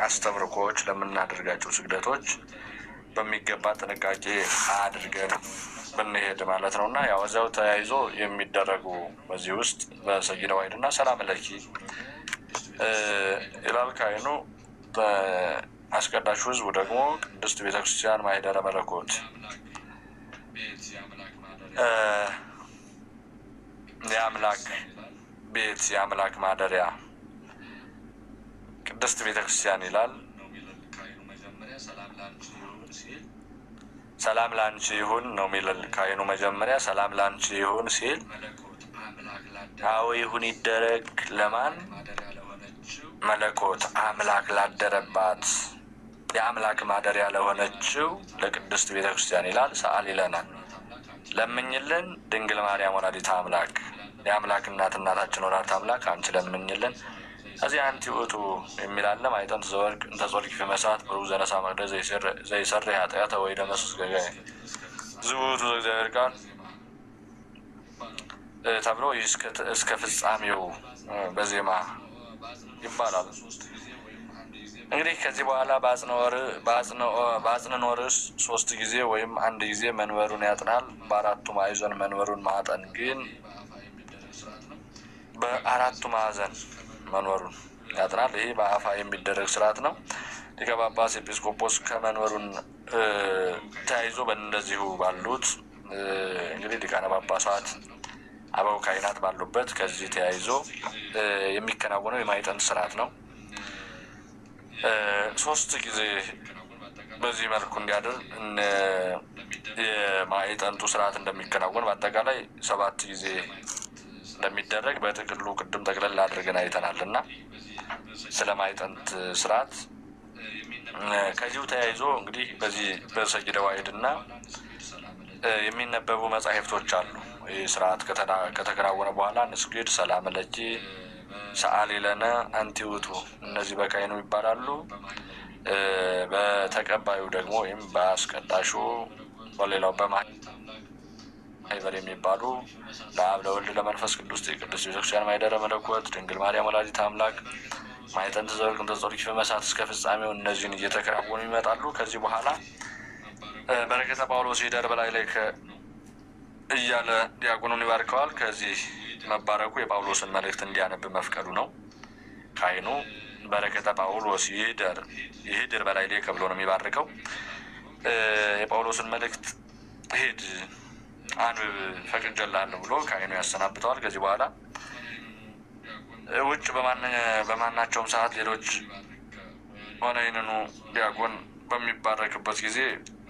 አስተምርኮች ለምናደርጋቸው ስግደቶች በሚገባ ጥንቃቄ አድርገን ብንሄድ ማለት ነውና ያው እዛው ተያይዞ የሚደረጉ በዚህ ውስጥ በሰጊደ ዋሕድና ሰላም ለኪ ይላል ካህኑ። በአስቀዳሹ ሕዝቡ ደግሞ ቅድስት ቤተክርስቲያን ማኅደረ መለኮት የአምላክ ቤት የአምላክ ማደሪያ ቅድስት ቤተክርስቲያን ይላል። ሰላም ላንቺ ይሁን ነው የሚል ካህኑ መጀመሪያ ሰላም ላንቺ ይሁን ሲል አዎ ይሁን ይደረግ ለማን? መለኮት አምላክ ላደረባት የአምላክ ማደሪያ ለሆነችው ለቅድስት ቤተክርስቲያን ይላል። ሰአሊ ለነ ለምኝልን ድንግል ማርያም ወላዲተ አምላክ የአምላክ እናታችን ወላዲተ አምላክ አንቺ ለምኝልን። እዚህ አንቲ ውእቱ የሚላለ ማይጠንት ዘወርቅ እንተ ጾልኪ በመሳት ብሩክ ዘነሳ መቅደስ ዘይሰሪ ኃጢአተ ወይ ደመሱስ ገጋይ ዝውቱ ዘእግዚአብሔር ቃል ተብሎ እስከ ፍጻሜው በዜማ ይባላል። እንግዲህ ከዚህ በኋላ በአጽንዖ ርዕስ 3 ጊዜ ወይም 1 ጊዜ መንበሩን ያጥናል። በአራቱ ማዕዘን መንበሩን ማጠን ግን በአራቱ ማዕዘን መንበሩን ያጥናል። ይሄ በአፋ የሚደረግ ስርዓት ነው። ሊቀ ጳጳስ ኤጲስቆጶስ ከመንበሩን ተያይዞ በእንደዚሁ ባሉት እንግዲህ ሊቃነ ጳጳሳት አበው ካህናት ባሉበት ከዚህ ተያይዞ የሚከናወነው የማዕጠንት ስርዓት ነው። 3 ጊዜ በዚህ መልኩ እንዲያደር የማዕጠንቱ ስርዓት እንደሚከናወን በአጠቃላይ 7 ጊዜ እንደሚደረግ በጥቅሉ ቅድም ጠቅለል አድርገን አይተናልና ስለ ማዕጠንት ስርዓት ከዚሁ ተያይዞ እንግዲህ በዚህ በሰጊደ ዋሕድና የሚነበቡ መጻሕፍቶች አሉ። ይህ ስርዓት ከተከናወነ በኋላ ንስግድ፣ ሰላም ለኪ፣ ሰአሊ ለነ፣ አንቲ ውእቱ እነዚህ በካህኑ ይባላሉ። በተቀባዩ ደግሞ ወይም በአስቀዳሹ በሌላው ማህበር የሚባሉ ለአብ ለወልድ ለመንፈስ ቅዱስ የቅድስት ቤተክርስቲያን ማኅደረ መለኮት ድንግል ማርያም ወላዲተ አምላክ ማዕጠንተ ዘወርቅ እንተ ጾልኪ በመሳት እስከ ፍጻሜው እነዚህን እየተከናወኑ ይመጣሉ። ከዚህ በኋላ በረከተ ጳውሎስ ይደር በላይ ላይ እያለ ዲያቆኑን ይባርከዋል። ከዚህ መባረኩ የጳውሎስን መልእክት እንዲያነብ መፍቀዱ ነው። ካህኑ በረከተ ጳውሎስ ይህድር በላይ ላይ ከብሎ ነው የሚባርከው። የጳውሎስን መልእክት ሂድ አንብብ ፈቅጄልሃለሁ ብሎ ካህኑ ያሰናብተዋል። ከዚህ በኋላ ውጭ በማናቸውም ሰዓት ሌሎች ሆነ ይህንኑ ዲያቆን በሚባረክበት ጊዜ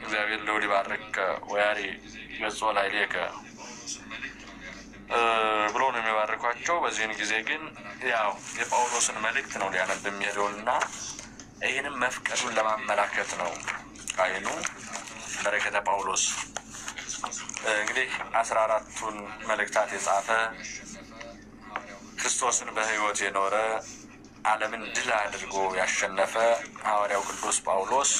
እግዚአብሔር ልዑል ይባርከ ወያሪ ገጾ ላዕሌከ ብሎ ነው የሚባርኳቸው። በዚህን ጊዜ ግን ያው የጳውሎስን መልእክት ነው ሊያነብ የሚሄደውና ይህንም መፍቀዱን ለማመላከት ነው ካህኑ በረከተ ጳውሎስ እንግዲህ 14ቱን መልእክታት የጻፈ ክርስቶስን በሕይወት የኖረ ዓለምን ድል አድርጎ ያሸነፈ ሐዋርያው ቅዱስ ጳውሎስ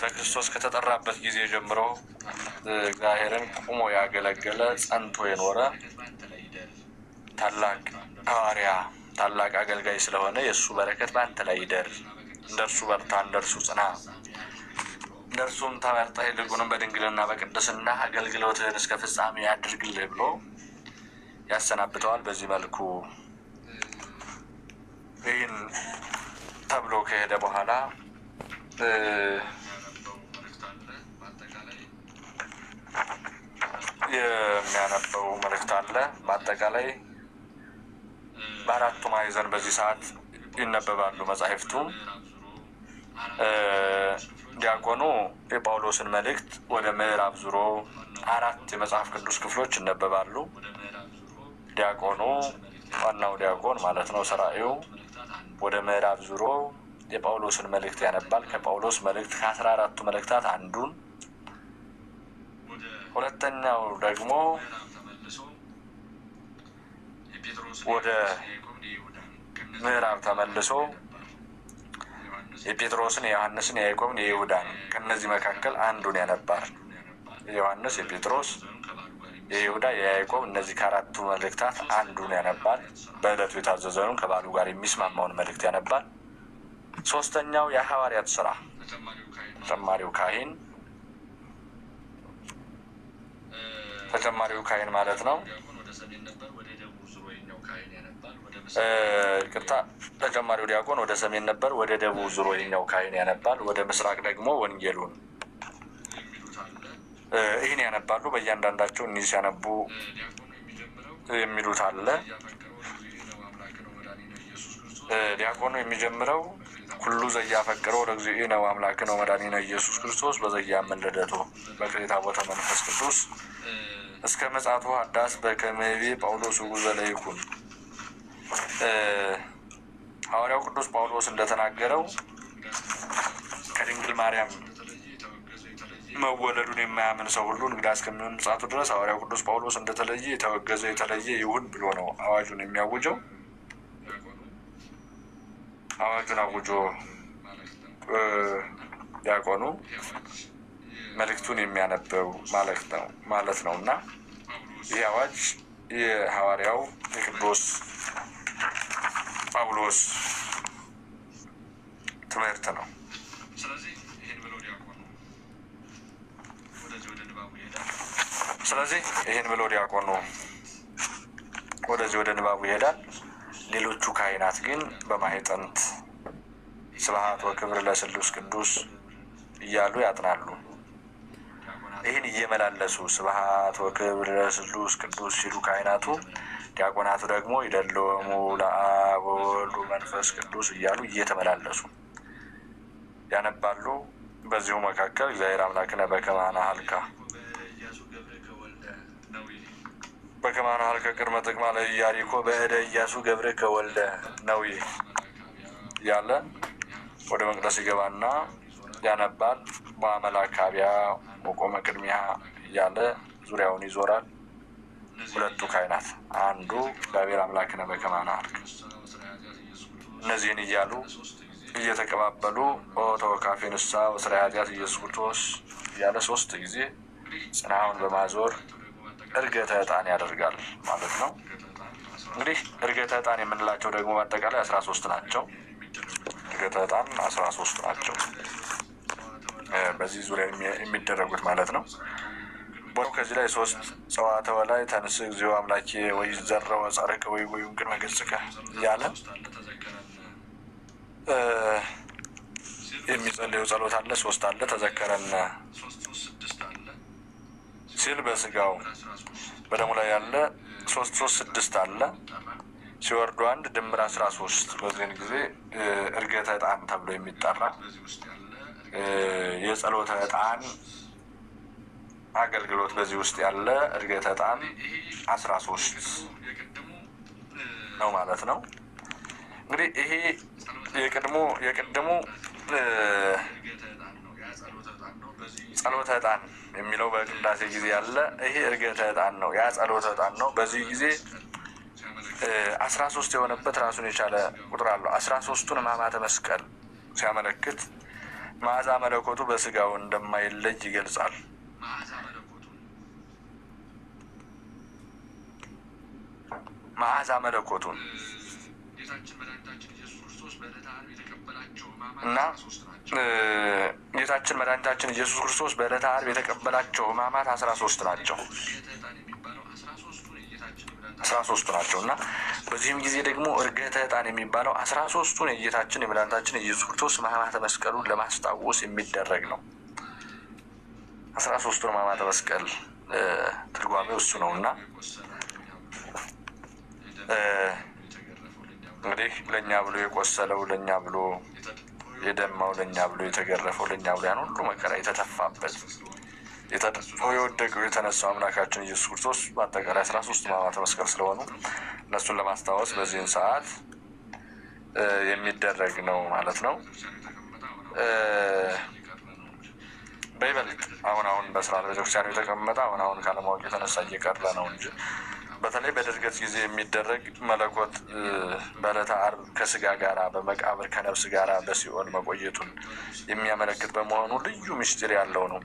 በክርስቶስ ከተጠራበት ጊዜ ጀምሮ እግዚአብሔርን ቁሞ ያገለገለ ጸንቶ የኖረ ታላቅ ሐዋርያ ታላቅ አገልጋይ ስለሆነ የእሱ በረከት በአንተ ላይ ይደር፣ እንደርሱ በርታ፣ እንደርሱ ጽና፣ እንደርሱም ተመርጠህ ይልቁንም በድንግልና በቅድስና አገልግሎትህን እስከ ፍጻሜ ያድርግልህ ብሎ ያሰናብተዋል። በዚህ መልኩ ይህን ተብሎ ከሄደ በኋላ የሚያነበው መልእክት አለ። በአጠቃላይ በአራቱ ማዕዘን በዚህ ሰዓት ይነበባሉ መጻሕፍቱ። ዲያቆኑ የጳውሎስን መልእክት ወደ ምዕራብ ዙሮ 4 የመጽሐፍ ቅዱስ ክፍሎች ይነበባሉ። ዲያቆኑ ዋናው ዲያቆን ማለት ነው ሰራዩ ወደ ምዕራብ ዙሮ የጳውሎስን መልእክት ያነባል። ከጳውሎስ መልእክት ከ14ቱ መልእክታት አንዱን፣ ሁለተኛው ደግሞ ወደ ምዕራብ ተመልሶ የጴጥሮስን፣ የዮሐንስን፣ የያዕቆብን፣ የይሁዳን ከነዚህ መካከል አንዱን ያነባል። የዮሐንስ፣ የጴጥሮስ፣ የይሁዳ፣ የያዕቆብ እነዚህ ከአራቱ መልእክታት አንዱን ያነባል። በዕለቱ የታዘዘውን ከባሉ ጋር የሚስማማውን መልእክት ያነባል። ሶስተኛው የሐዋርያት ስራ ተጨማሪው ካህን ማለት ነው። ቅርታ ተጨማሪው ዲያቆን ወደ ሰሜን ነበር፣ ወደ ደቡብ ዙሮ የኛው ካህን ያነባል። ወደ ምስራቅ ደግሞ ወንጌሉን ይህን ያነባሉ። በእያንዳንዳቸው እኒህ ሲያነቡ የሚሉት አለ። ዲያቆኑ የሚጀምረው ሁሉ ዘያፈቅረው ለእግዚእነ ወአምላክነ ወመድኃኒነ ኢየሱስ ክርስቶስ በዘያምን ልደቱ በክሬታ ቦታ መንፈስ ቅዱስ እስከ ምጽአቱ ሀዳስ በከመ ይቤ ጳውሎስ ውእቱ ለይኩን። ሐዋርያው ቅዱስ ጳውሎስ እንደተናገረው ከድንግል ማርያም መወለዱን የማያምን ሰው ሁሉ እንግዳ እስከሚሆን ምጽአቱ ድረስ ሐዋርያው ቅዱስ ጳውሎስ እንደተለየ የተወገዘ የተለየ ይሁን ብሎ ነው አዋጁን የሚያውጀው። አዋጁን አውጆ ዲያቆኑ መልእክቱን የሚያነበው ማለት ነው እና ይህ አዋጅ የሐዋርያው የቅዱስ ጳውሎስ ትምህርት ነው። ስለዚህ ይህን ብሎ ዲያቆኑ ወደዚህ ወደ ንባቡ ይሄዳል። ሌሎቹ ካህናት ግን በማኅጠንት ስብሐት ወክብር ለስሉስ ቅዱስ እያሉ ያጥናሉ። ይህን እየመላለሱ ስብሐት ወክብር ለስሉስ ቅዱስ ሲሉ ካህናቱ፣ ዲያቆናቱ ደግሞ ይደሎሙ ለአብ ወወልድ ወመንፈስ ቅዱስ እያሉ እየተመላለሱ ያነባሉ። በዚሁ መካከል እግዚአብሔር አምላክነ በከመ አናሃልካ ቅድመ ጥቅማ ለኢያሪኮ በእደ ኢያሱ ገብርከ ወልደ ነዊ እያለ ወደ መቅደስ ይገባና ያነባል። በአመላካቢያ ወቆመ ቅድሚያ እያለ ዙሪያውን ይዞራል። ሁለቱ ካህናት አንዱ እግዚአብሔር አምላክነ በከመ አናሃልከ እነዚህን እያሉ እየተቀባበሉ ተወካፌ ንስሐ ወሥርየ ኃጢአት ኢየሱስ ክርስቶስ እያለ 3 ጊዜ ጽናውን በማዞር እርገተ ዕጣን ያደርጋል ማለት ነው። እንግዲህ እርገተ ዕጣን የምንላቸው ደግሞ በአጠቃላይ 13 ናቸው። እርገተ ዕጣን 13 ናቸው በዚህ ዙሪያ የሚደረጉት ማለት ነው። ከዚህ ላይ 3 ጸዋትወ ላይ ተንሥእ እግዚኦ አምላኬ ወይዘረወ ጸርከ ወይንግር መገጽከ እያለ የሚጸልየው ጸሎት አለ። 3 አለ። ተዘከረነ ሲል በስጋው በደሙ ላይ ያለ 3 አለ። ሲወርዱ 1 ድምር 13 በዚህን ጊዜ እርገተ ዕጣን ተብሎ የሚጠራ የጸሎተ ዕጣን አገልግሎት በዚህ ውስጥ ያለ እርገተ ዕጣን 13 ነው ማለት ነው። እንግዲህ ይሄ የቅድሙ ጸሎተ ዕጣን የሚለው በቅዳሴ ጊዜ ያለ ይሄ እርገተ ዕጣን ነው። ያ ጸሎተ ዕጣን ነው። በዚህ ጊዜ 13 የሆነበት ራሱን የቻለ ቁጥር አለው። 13ቱን ሕማማተ መስቀል ሲያመለክት መዓዛ መለኮቱ በስጋው እንደማይለይ ይገልጻል። መዓዛ መለኮቱን እና ጌታችን መድኃኒታችን ኢየሱስ ክርስቶስ በዕለተ ዓርብ የተቀበላቸው ሕማማት 13 ናቸው። 13 ናቸው እና በዚህም ጊዜ ደግሞ እርገተ ዕጣን የሚባለው 13ቱን የጌታችን የመድኃኒታችን ኢየሱስ ክርስቶስ ሕማማተ መስቀሉን ለማስታወስ የሚደረግ ነው። 13ቱን ሕማማተ መስቀል ትርጓሜው እሱ ነው እና እንግዲህ ለእኛ ብሎ የቆሰለው ለእኛ ብሎ የደማው ለእኛ ብሎ የተገረፈው ለእኛ ብሎ ያን ሁሉ መከራ የተተፋበት የወደቀው የተነሳው አምላካችን ኢየሱስ ክርስቶስ በአጠቃላይ 13 ሕማማተ መስቀል ስለሆኑ እነሱን ለማስታወስ በዚህን ሰዓት የሚደረግ ነው ማለት ነው። በይበልጥ አሁን በስርዓተ ቤተክርስቲያኑ የተቀመጠ አሁን ካለማወቅ የተነሳ እየቀረ ነው እንጂ በተለይ በድርገት ጊዜ የሚደረግ መለኮት በዕለተ ዓርብ ከስጋ ጋራ በመቃብር ከነፍስ ጋራ በሲኦል መቆየቱን የሚያመለክት በመሆኑ ልዩ ምስጢር ያለው ነው።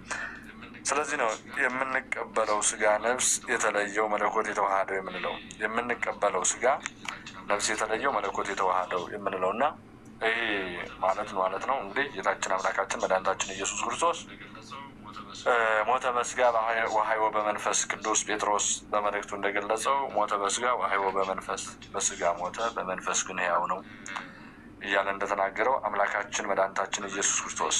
ስለዚህ ነው የምንቀበለው ስጋ ነፍስ የተለየው መለኮት የተዋሃደው የምንለው። የምንቀበለው ስጋ ነፍስ የተለየው መለኮት የተዋሃደው የምንለው እና ይሄ ማለት ነው እንግዲህ ጌታችን አምላካችን መድኃኒታችን ኢየሱስ ክርስቶስ ሞተ በስጋ ወሐይወ በመንፈስ ቅዱስ ጴጥሮስ በመልእክቱ እንደገለጸው ሞተ በስጋ ወሐይወ በመንፈስ፣ በስጋ ሞተ በመንፈስ ግን ሕያው ነው እያለ እንደተናገረው አምላካችን መድኃኒታችን ኢየሱስ ክርስቶስ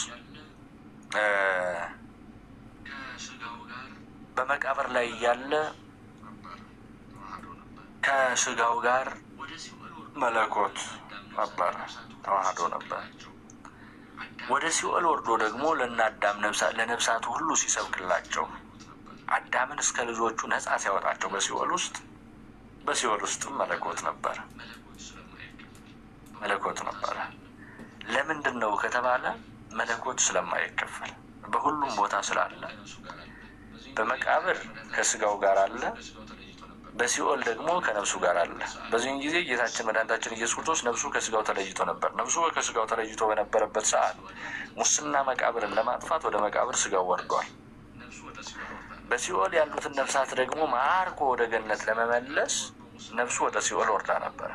በመቃብር ላይ እያለ ከስጋው ጋር መለኮት ነበር፣ ተዋህዶ ነበር። ወደ ሲኦል ወርዶ ደግሞ ለአዳም ለነፍሳቱ ሁሉ ሲሰብክላቸው አዳምን እስከ ልጆቹ ነፃ ሲያወጣቸው በሲኦል ውስጥም መለኮት ነበረ። ለምንድን ነው ከተባለ መለኮት ስለማይከፈል በሁሉም ቦታ ስላለ፣ በመቃብር ከስጋው ጋር አለ፣ በሲኦል ደግሞ ከነፍሱ ጋር አለ። በዚህን ጊዜ ጌታችን መድኃኒታችን ኢየሱስ ክርስቶስ ነፍሱ ከስጋው ተለይቶ ነበር። ነፍሱ ከስጋው ተለይቶ በነበረበት ሰዓት ሙስና መቃብርን ለማጥፋት ወደ መቃብር ስጋው ወርዷል። በሲኦል ያሉትን ነፍሳት ደግሞ ማርኮ ወደ ገነት ለመመለስ ነፍሱ ወደ ሲኦል ወርዳ ነበር።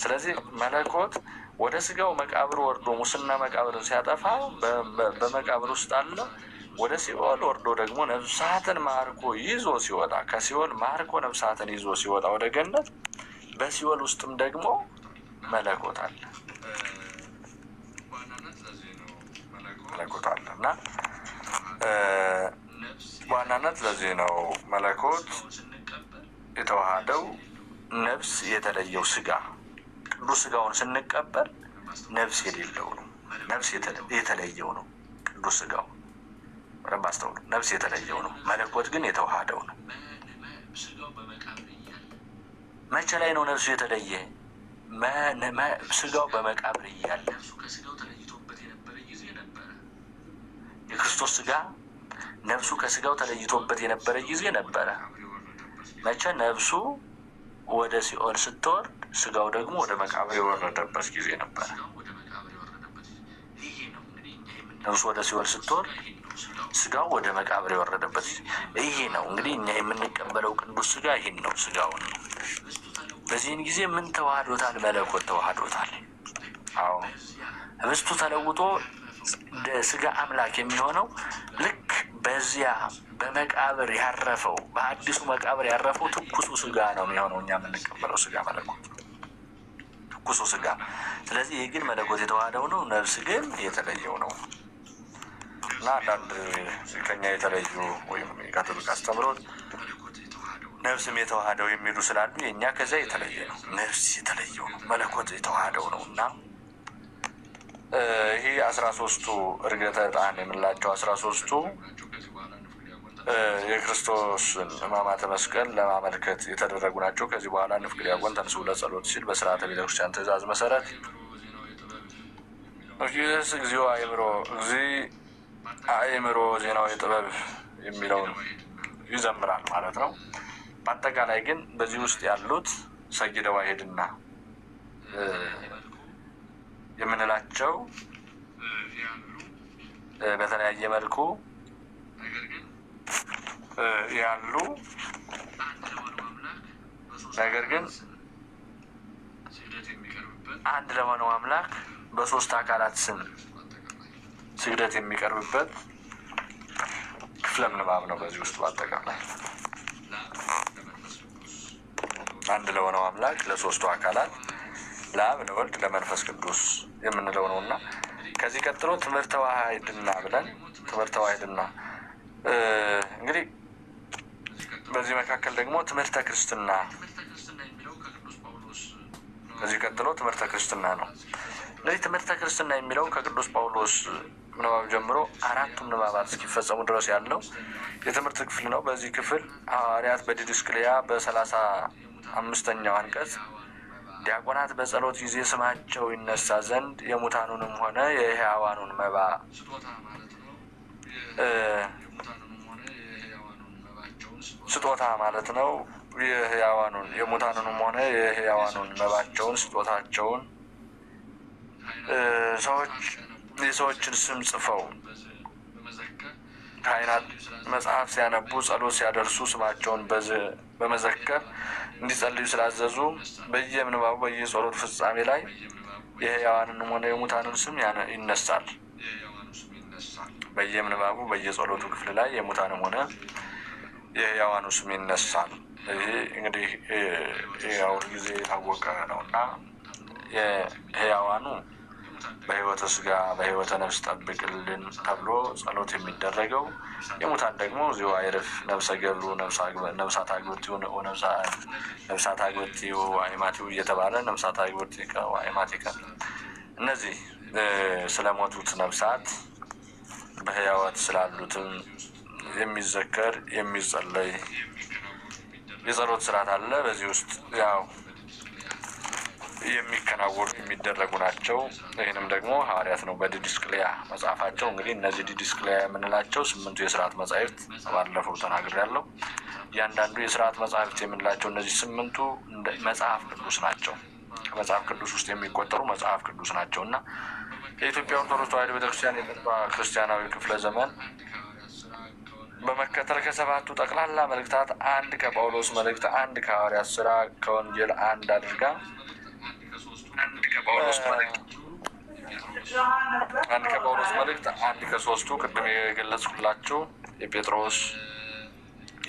ስለዚህ መለኮት ወደ ስጋው መቃብር ወርዶ ሙስና መቃብርን ሲያጠፋ በመቃብር ውስጥ አለ። ወደ ሲኦል ወርዶ ደግሞ ነፍሳትን ማርኮ ይዞ ሲወጣ፣ ከሲኦል ማርኮ ነፍሳትን ይዞ ሲወጣ ወደ ገነት፣ በሲኦል ውስጥም ደግሞ መለኮት አለ እና በዋናነት ለዚህ ነው መለኮት የተዋሃደው ነፍስ የተለየው ስጋ። ቅዱስ ስጋውን ስንቀበል ነፍስ የሌለው ነው፣ ነፍስ የተለየው ነው። ቅዱስ ስጋው ረብ አስተውሉ፣ ነፍስ የተለየው ነው። መለኮት ግን የተዋሃደው ነው። መቼ ላይ ነው ነፍሱ የተለየ? ስጋው በመቃብር እያለ። የክርስቶስ ስጋ ነፍሱ ከስጋው ተለይቶበት የነበረ ጊዜ ነበረ። መቼ? ነፍሱ ወደ ሲኦል ስትወርድ ስጋው ደግሞ ወደ መቃብር የወረደበት ጊዜ ነበረ። ነፍሱ ወደ ሲኦል ስትወርድ ስጋው ወደ መቃብር የወረደበት ይሄ ነው። እንግዲህ እኛ የምንቀበለው ቅዱስ ስጋ ይሄን ነው፣ ስጋውን ነው። በዚህን ጊዜ ምን ተዋህዶታል? መለኮት ተዋህዶታል። አዎ ህብስቱ ተለውጦ ስጋ አምላክ የሚሆነው ልክ በዚያ በመቃብር ያረፈው በአዲሱ መቃብር ያረፈው ትኩሱ ስጋ ነው የሚሆነው። እኛ የምንቀበለው ስጋ መለኮት ትኩሱ ስጋ። ስለዚህ ይህ ግን መለኮት የተዋህደው ነው፣ ነፍስ ግን የተለየው ነው። እና አንዳንድ ከኛ የተለዩ ወይም የካቶሊክ አስተምሮት ነፍስም የተዋህደው የሚሉ ስላሉ የእኛ ከዚያ የተለየ ነው፣ ነፍስ የተለየው ነው፣ መለኮት የተዋህደው ነው። እና ይሄ 13ቱ እርገተ ዕጣን የምንላቸው 13ቱ የክርስቶስን ሕማማተ መስቀል ለማመልከት የተደረጉ ናቸው። ከዚህ በኋላ ንፍቅ ዲያቆን ተንሥኡ ለጸሎት ሲል በስርዓተ ቤተክርስቲያን ትእዛዝ መሰረት እግዚኦ አእምሮ ዜናዊ ጥበብ የሚለውን ይዘምራል ማለት ነው። በአጠቃላይ ግን በዚህ ውስጥ ያሉት ሰጊደ ዋሕድና የምንላቸው በተለያየ መልኩ ያሉ ነገር ግን አንድ ለሆነው አምላክ በሶስት አካላት ስም ስግደት የሚቀርብበት ክፍለ ምንባብ ነው። በዚህ ውስጥ በአጠቃላይ አንድ ለሆነው አምላክ ለሶስቱ አካላት ለአብ ለወልድ ለመንፈስ ቅዱስ የምንለው ነው እና ከዚህ ቀጥሎ ትምህርተ ዋሕድና ብለን ትምህርተ ዋሕድና እንግዲህ በዚህ መካከል ደግሞ ትምህርተ ክርስትና፣ ከዚህ ቀጥሎ ትምህርተ ክርስትና ነው። እንግዲህ ትምህርተ ክርስትና የሚለው ከቅዱስ ጳውሎስ ምንባብ ጀምሮ አራቱም ንባባት እስኪፈጸሙ ድረስ ያለው የትምህርት ክፍል ነው። በዚህ ክፍል ሐዋርያት በዲድስቅልያ በ35ኛው አንቀጽ ዲያቆናት በጸሎት ጊዜ ስማቸው ይነሳ ዘንድ የሙታኑንም ሆነ የሕያዋኑን መባ ስጦታ ማለት ነው የሕያዋኑን የሙታንንም ሆነ የሕያዋኑን መባቸውን ስጦታቸውን የሰዎችን ስም ጽፈው ካህናት መጽሐፍ ሲያነቡ ጸሎት ሲያደርሱ ስማቸውን በመዘከር እንዲጸልዩ ስላዘዙ በየምንባቡ በየጸሎት ፍጻሜ ላይ የሕያዋንንም ሆነ የሙታንን ስም ይነሳል። በየምንባቡ በየጸሎቱ ክፍል ላይ የሙታንም ሆነ የሕያዋኑ ስም ይነሳል። ይሄ እንግዲህ ያው ጊዜ የታወቀ ነውና የሕያዋኑ በሕይወተ ስጋ በሕይወተ ነፍስ ጠብቅልን ተብሎ ጸሎት የሚደረገው፣ የሙታን ደግሞ እዚሁ አይርፍ ነፍሰ ገሉ ነፍሳት አግብርቲው አይማቲው እየተባለ ነፍሳት አግብርቲከ ወአይማቲከ እነዚህ ስለሞቱት ነፍሳት በሕያዋት ስላሉትም የሚዘከር የሚጸለይ የጸሎት ስርዓት አለ። በዚህ ውስጥ ያው የሚከናወኑ የሚደረጉ ናቸው። ይህንም ደግሞ ሐዋርያት ነው በዲድስቅልያ መጽሐፋቸው። እንግዲህ እነዚህ ዲድስቅልያ የምንላቸው 8ቱ የስርዓት መጻሕፍት ባለፈው ተናግሬያለሁ። እያንዳንዱ የስርዓት መጻሕፍት የምንላቸው እነዚህ 8ቱ መጽሐፍ ቅዱስ ናቸው። ከመጽሐፍ ቅዱስ ውስጥ የሚቆጠሩ መጽሐፍ ቅዱስ ናቸው እና የኢትዮጵያ ኦርቶዶክስ ተዋሕዶ ቤተክርስቲያን የጥንቷ ክርስቲያናዊ ክፍለ ዘመን በመከተል ከ7ቱ ጠቅላላ መልእክታት አንድ ከጳውሎስ መልእክት፣ አንድ ከሐዋርያት ስራ፣ ከወንጌል አንድ አድርጋ አንድ ከጳውሎስ መልእክት አንድ ከ3ቱ ቅድም የገለጽኩላችሁ የጴጥሮስ፣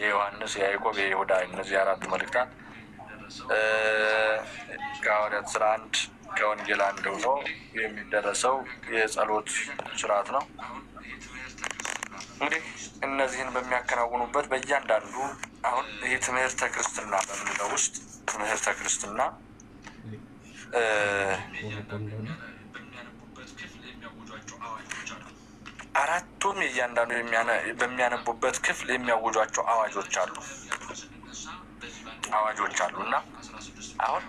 የዮሐንስ፣ የያዕቆብ፣ የይሁዳ እነዚህ 4ቱ መልእክታት ከሐዋርያት ስራ አንድ ከወንጌል አንድ ሆኖ የሚደረሰው የጸሎት ስርዓት ነው። እንግዲህ እነዚህን በሚያከናውኑበት በእያንዳንዱ አሁን ይህ ትምህርተ ክርስትና በምንለው ውስጥ ትምህርተ ክርስትና አራቱም እያንዳንዱ በሚያነቡበት ክፍል የሚያውጇቸው አዋጆች አሉ እና አሁን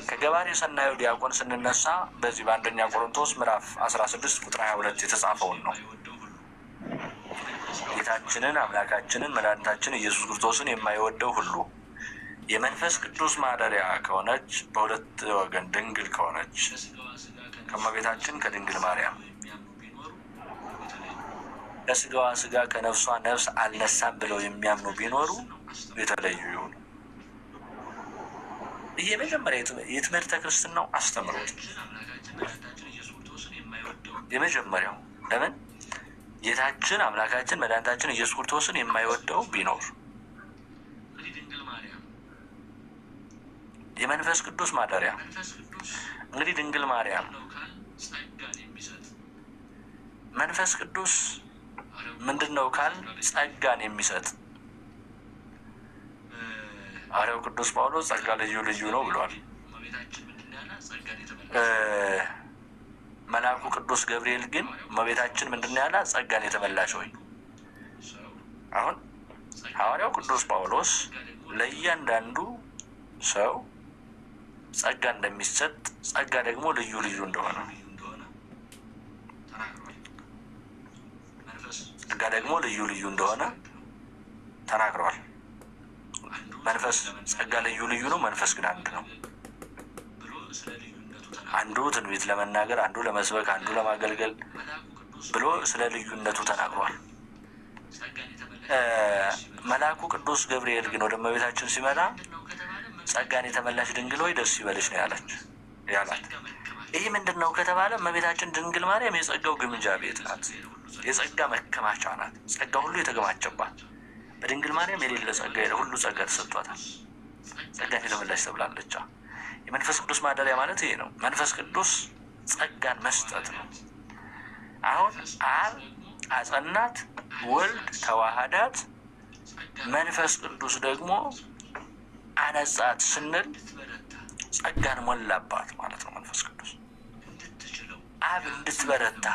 ከገባሬ ሰናዩ ዲያቆን ስንነሳ በዚህ በአንደኛ ቆሮንቶስ ምዕራፍ 16 ቁጥር 22 የተጻፈውን ነው። ጌታችንን አምላካችንን መድኃኒታችን ኢየሱስ ክርስቶስን የማይወደው ሁሉ የመንፈስ ቅዱስ ማደሪያ ከሆነች በሁለት ወገን ድንግል ከሆነች ከእመቤታችን ከድንግል ማርያም ከስጋዋ ስጋ ከነፍሷ ነፍስ አልነሳም ብለው የሚያምኑ ቢኖሩ የተለዩ ይሁኑ። ይህ የመጀመሪያ የትምህርተ ክርስትናው አስተምሮት የመጀመሪያው። ለምን ጌታችን አምላካችን መድኃኒታችን ኢየሱስ ክርስቶስን የማይወደው ቢኖር የመንፈስ ቅዱስ ማደሪያ እንግዲህ ድንግል ማርያም መንፈስ ቅዱስ ምንድን ነው ካል ጸጋን የሚሰጥ ሐዋርያው ቅዱስ ጳውሎስ ጸጋ ልዩ ልዩ ነው ብሏል። መልአኩ ቅዱስ ገብርኤል ግን እመቤታችን ምንድን ነው ያላት? ጸጋን የተመላሽ ሆይ። አሁን ሐዋርያው ቅዱስ ጳውሎስ ለእያንዳንዱ ሰው ጸጋ እንደሚሰጥ ጸጋ ደግሞ ልዩ ልዩ እንደሆነ ጸጋ ደግሞ ልዩ ልዩ እንደሆነ ተናግረዋል። መንፈስ ጸጋ ልዩ ልዩ ነው፣ መንፈስ ግን አንድ ነው። አንዱ ትንቢት ለመናገር፣ አንዱ ለመስበክ፣ አንዱ ለማገልገል ብሎ ስለ ልዩነቱ ተናግሯል። መልአኩ ቅዱስ ገብርኤል ግን ወደ እመቤታችን ሲመጣ ጸጋን የተመላሽ ድንግል ሆይ ደስ ይበልሽ ነው ያላት። ይህ ምንድን ነው ከተባለ እመቤታችን ድንግል ማርያም የጸጋው ግምጃ ቤት ናት፣ የጸጋ መከማቻ ናት። ጸጋ ሁሉ የተገማቸባት በድንግል ማርያም የሌለ ጸጋ ሁሉ ጸጋ ተሰጥቷታል። ጸጋን የተመላሽ ተብላለች። የመንፈስ ቅዱስ ማደሪያ ማለት ይሄ ነው። መንፈስ ቅዱስ ጸጋን መስጠት ነው። አሁን አብ አጸናት፣ ወልድ ተዋሃዳት፣ መንፈስ ቅዱስ ደግሞ አነጻት ስንል ጸጋን ሞላባት ማለት ነው። መንፈስ ቅዱስ አብ እንድትበረታ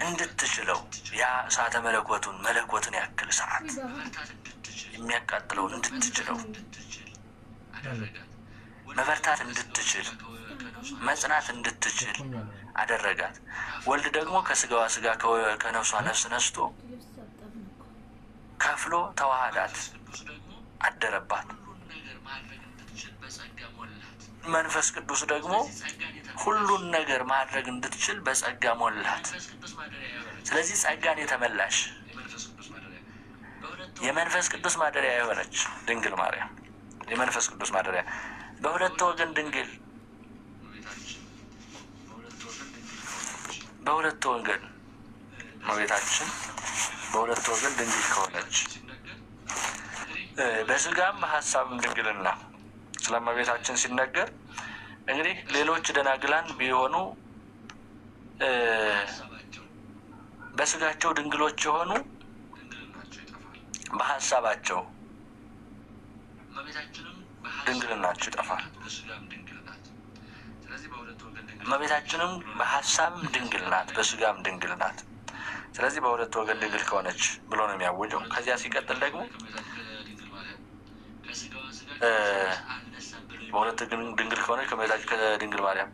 እንድትችለው ያ እሳተ መለኮትን ያክል ሰዓት የሚያቃጥለው እንድትችለው መበርታት እንድትችል መጽናት እንድትችል አደረጋት። ወልድ ደግሞ ከስጋዋ ስጋ ከነፍሷ ነፍስ ነስቶ ከፍሎ ተዋሃዳት። አደረባት። መንፈስ ቅዱስ ደግሞ ሁሉን ነገር ማድረግ እንድትችል በጸጋ ሞላት። ስለዚህ ጸጋን የተመላሽ የመንፈስ ቅዱስ ማደሪያ የሆነች ድንግል ማርያም የመንፈስ ቅዱስ ማደሪያ በሁለት ወገን ድንግል በሁለት ወገን እመቤታችን በሁለት ወገን ድንግል ከሆነች በስጋም በሀሳብም ድንግልና ስለ እመቤታችን ሲነገር እንግዲህ ሌሎች ደናግላን ቢሆኑ በስጋቸው ድንግሎች የሆኑ በሀሳባቸው ድንግልናቸው ይጠፋል። እመቤታችንም በሀሳብም ድንግል ናት፣ በስጋም ድንግል ናት። ስለዚህ በሁለት ወገን ድንግል ከሆነች ብሎ ነው የሚያወጀው። ከዚያ ሲቀጥል ደግሞ በሁለት ድንግል ከሆነች ከእመቤታችን ከድንግል ማርያም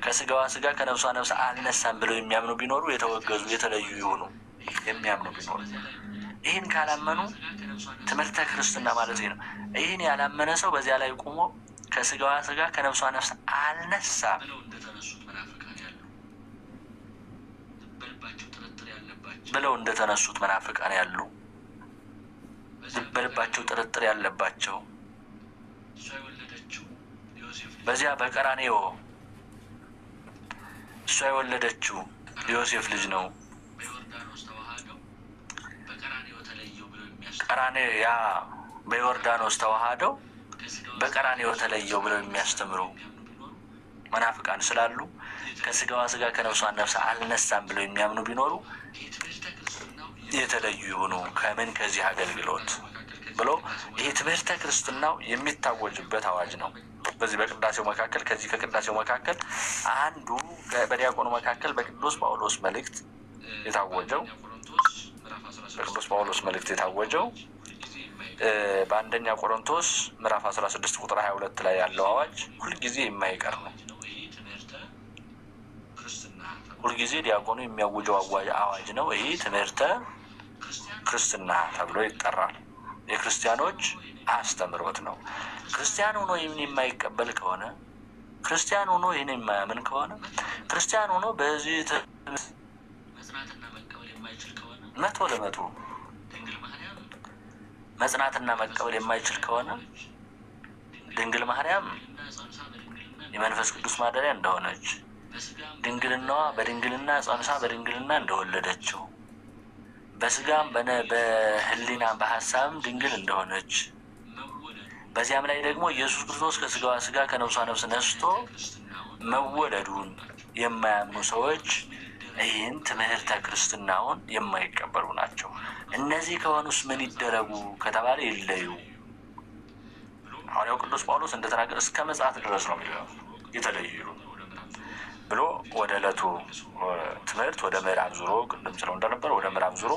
ከስጋዋ ስጋ ከነፍሷ ነፍስ አልነሳም ብለው የሚያምኑ ቢኖሩ የተወገዙ የተለዩ ይሆኑ። የሚያምኑ ቢኖሩ ይህን ካላመኑ ትምህርተ ክርስትና ማለት ነው። ይህን ያላመነ ሰው በዚያ ላይ ቆሞ ከስጋዋ ስጋ ከነፍሷ ነፍስ አልነሳም ብለው እንደተነሱት መናፍቃን ያሉ በልባቸው ጥርጥር ያለባቸው በዚያ በቀራንዮ እሷ የወለደችው ዮሴፍ ልጅ ነው፣ ቀራንዮ ያ በዮርዳኖስ ተዋሃደው በቀራንዮ ተለየው ብለው የሚያስተምሩ መናፍቃን ስላሉ ከስጋዋ ስጋ ከነፍሷ ነፍስ አልነሳም ብለው የሚያምኑ ቢኖሩ የተለዩ ይሁኑ ከምን ከዚህ አገልግሎት ብሎ ይሄ ትምህርተ ክርስትናው የሚታወጅበት አዋጅ ነው። በዚህ በቅዳሴው መካከል ከዚህ ከቅዳሴው መካከል አንዱ በዲያቆኑ መካከል በቅዱስ ጳውሎስ መልእክት የታወጀው በአንደኛ ቆሮንቶስ ምዕራፍ 16 ቁጥር 22 ላይ ያለው አዋጅ ሁልጊዜ የማይቀር ነው። ሁልጊዜ ዲያቆኑ የሚያውጀው አዋጅ ነው። ይሄ ትምህርተ ክርስትና ተብሎ ይጠራል። የክርስቲያኖች አስተምሮት ነው። ክርስቲያን ሆኖ ይህን የማይቀበል ከሆነ ክርስቲያን ሆኖ ይህን የማያምን ከሆነ ክርስቲያን ሆኖ በዚህ መቶ ለመቶ መጽናትና መቀበል የማይችል ከሆነ ድንግል ማርያም የመንፈስ ቅዱስ ማደሪያ እንደሆነች ድንግልናዋ በድንግልና ጸንሳ በድንግልና እንደወለደችው በስጋም በህሊና በሀሳብም ድንግል እንደሆነች በዚያም ላይ ደግሞ ኢየሱስ ክርስቶስ ከስጋዋ ስጋ ከነፍሷ ነፍስ ነስቶ መወለዱን የማያምኑ ሰዎች ይህን ትምህርተ ክርስትናውን የማይቀበሉ ናቸው። እነዚህ ከሆኑስ ምን ይደረጉ ከተባለ ይለዩ። ሐዋርያው ቅዱስ ጳውሎስ እንደተናገረ እስከ ምጽአት ድረስ ነው የሚለው የተለዩ ብሎ ወደ ዕለቱ ትምህርት ወደ ምዕራብ ዙሮ ቅድም ስለው እንደነበር ወደ ምዕራብ ዙሮ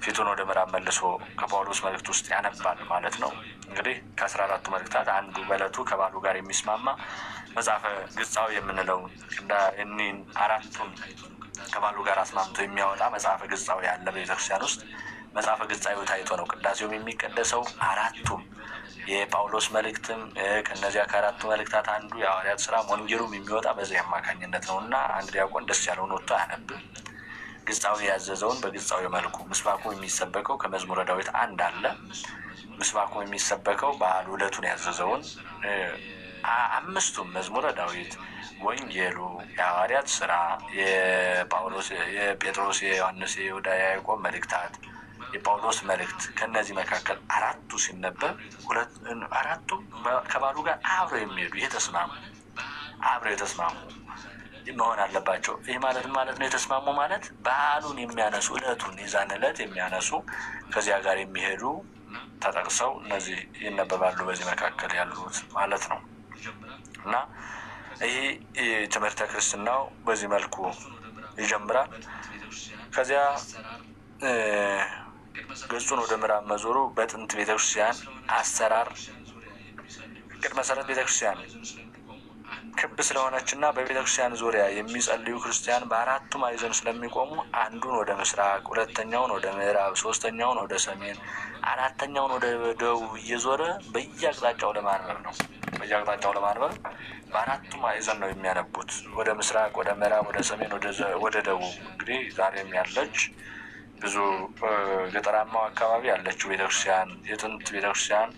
ፊቱን ወደ ምዕራብ መልሶ ከጳውሎስ መልእክት ውስጥ ያነባል ማለት ነው። እንግዲህ ከ14ቱ መልእክታት አንዱ በዕለቱ ከባሉ ጋር የሚስማማ መጽሐፈ ግጻዊ የምንለው እኒህን አራቱን ከባሉ ጋር አስማምቶ የሚያወጣ መጽሐፈ ግጻዊ ያለ በቤተክርስቲያን ውስጥ መጽሐፈ ግጻዊ ታይቶ ነው ቅዳሴውም የሚቀደሰው። አራቱም የጳውሎስ መልእክትም ከነዚያ ከአራቱ መልእክታት አንዱ የሐዋርያት ሥራ ወንጌሉም የሚወጣ በዚህ አማካኝነት ነው እና አንድ ዲያቆን ደስ ያለውን ወጥቶ አያነብም። ግጻዊ ያዘዘውን በግጻዊ መልኩ ምስባኩ የሚሰበከው ከመዝሙረ ዳዊት አንድ አለ። ምስባኩ የሚሰበከው በዓሉ ዕለቱን ያዘዘውን አምስቱም መዝሙረ ዳዊት፣ ወንጌሉ፣ የሐዋርያት ሥራ፣ የጳውሎስ፣ የጴጥሮስ፣ የዮሐንስ፣ የይሁዳ፣ የያዕቆብ መልእክታት፣ የጳውሎስ መልእክት ከነዚህ መካከል አራቱ ሲነበብ አራቱም ከባሉ ጋር አብረው የሚሄዱ አብረው የተስማሙ መሆን አለባቸው። ይህ ማለት ነው የተስማሙ ማለት በዓሉን የሚያነሱ ዕለቱን የዛን ዕለት የሚያነሱ ከዚያ ጋር የሚሄዱ ተጠቅሰው እነዚህ ይነበባሉ በዚህ መካከል ያሉት ማለት ነው እና ይህ ትምህርተ ክርስትናው በዚህ መልኩ ይጀምራል። ከዚያ ገጹን ወደ ምዕራብ መዞሩ በጥንት ቤተክርስቲያን አሰራር ቅድመ መሰረት ቤተክርስቲያን ክብ ስለሆነችና በቤተክርስቲያን ዙሪያ የሚጸልዩ ክርስቲያን በአራቱ ማዕዘን ስለሚቆሙ አንዱን ወደ ምስራቅ፣ ሁለተኛውን ወደ ምዕራብ፣ ሶስተኛውን ወደ ሰሜን፣ አራተኛውን ወደ ደቡብ እየዞረ በየአቅጣጫው ለማንበብ ነው። በየአቅጣጫው ለማንበብ በአራቱ ማዕዘን ነው የሚያነቡት። ወደ ምስራቅ፣ ወደ ምዕራብ፣ ወደ ሰሜን፣ ወደ ደቡብ። እንግዲህ ዛሬም ያለች ብዙ ገጠራማው አካባቢ ያለችው ቤተክርስቲያን የጥንት ቤተክርስቲያን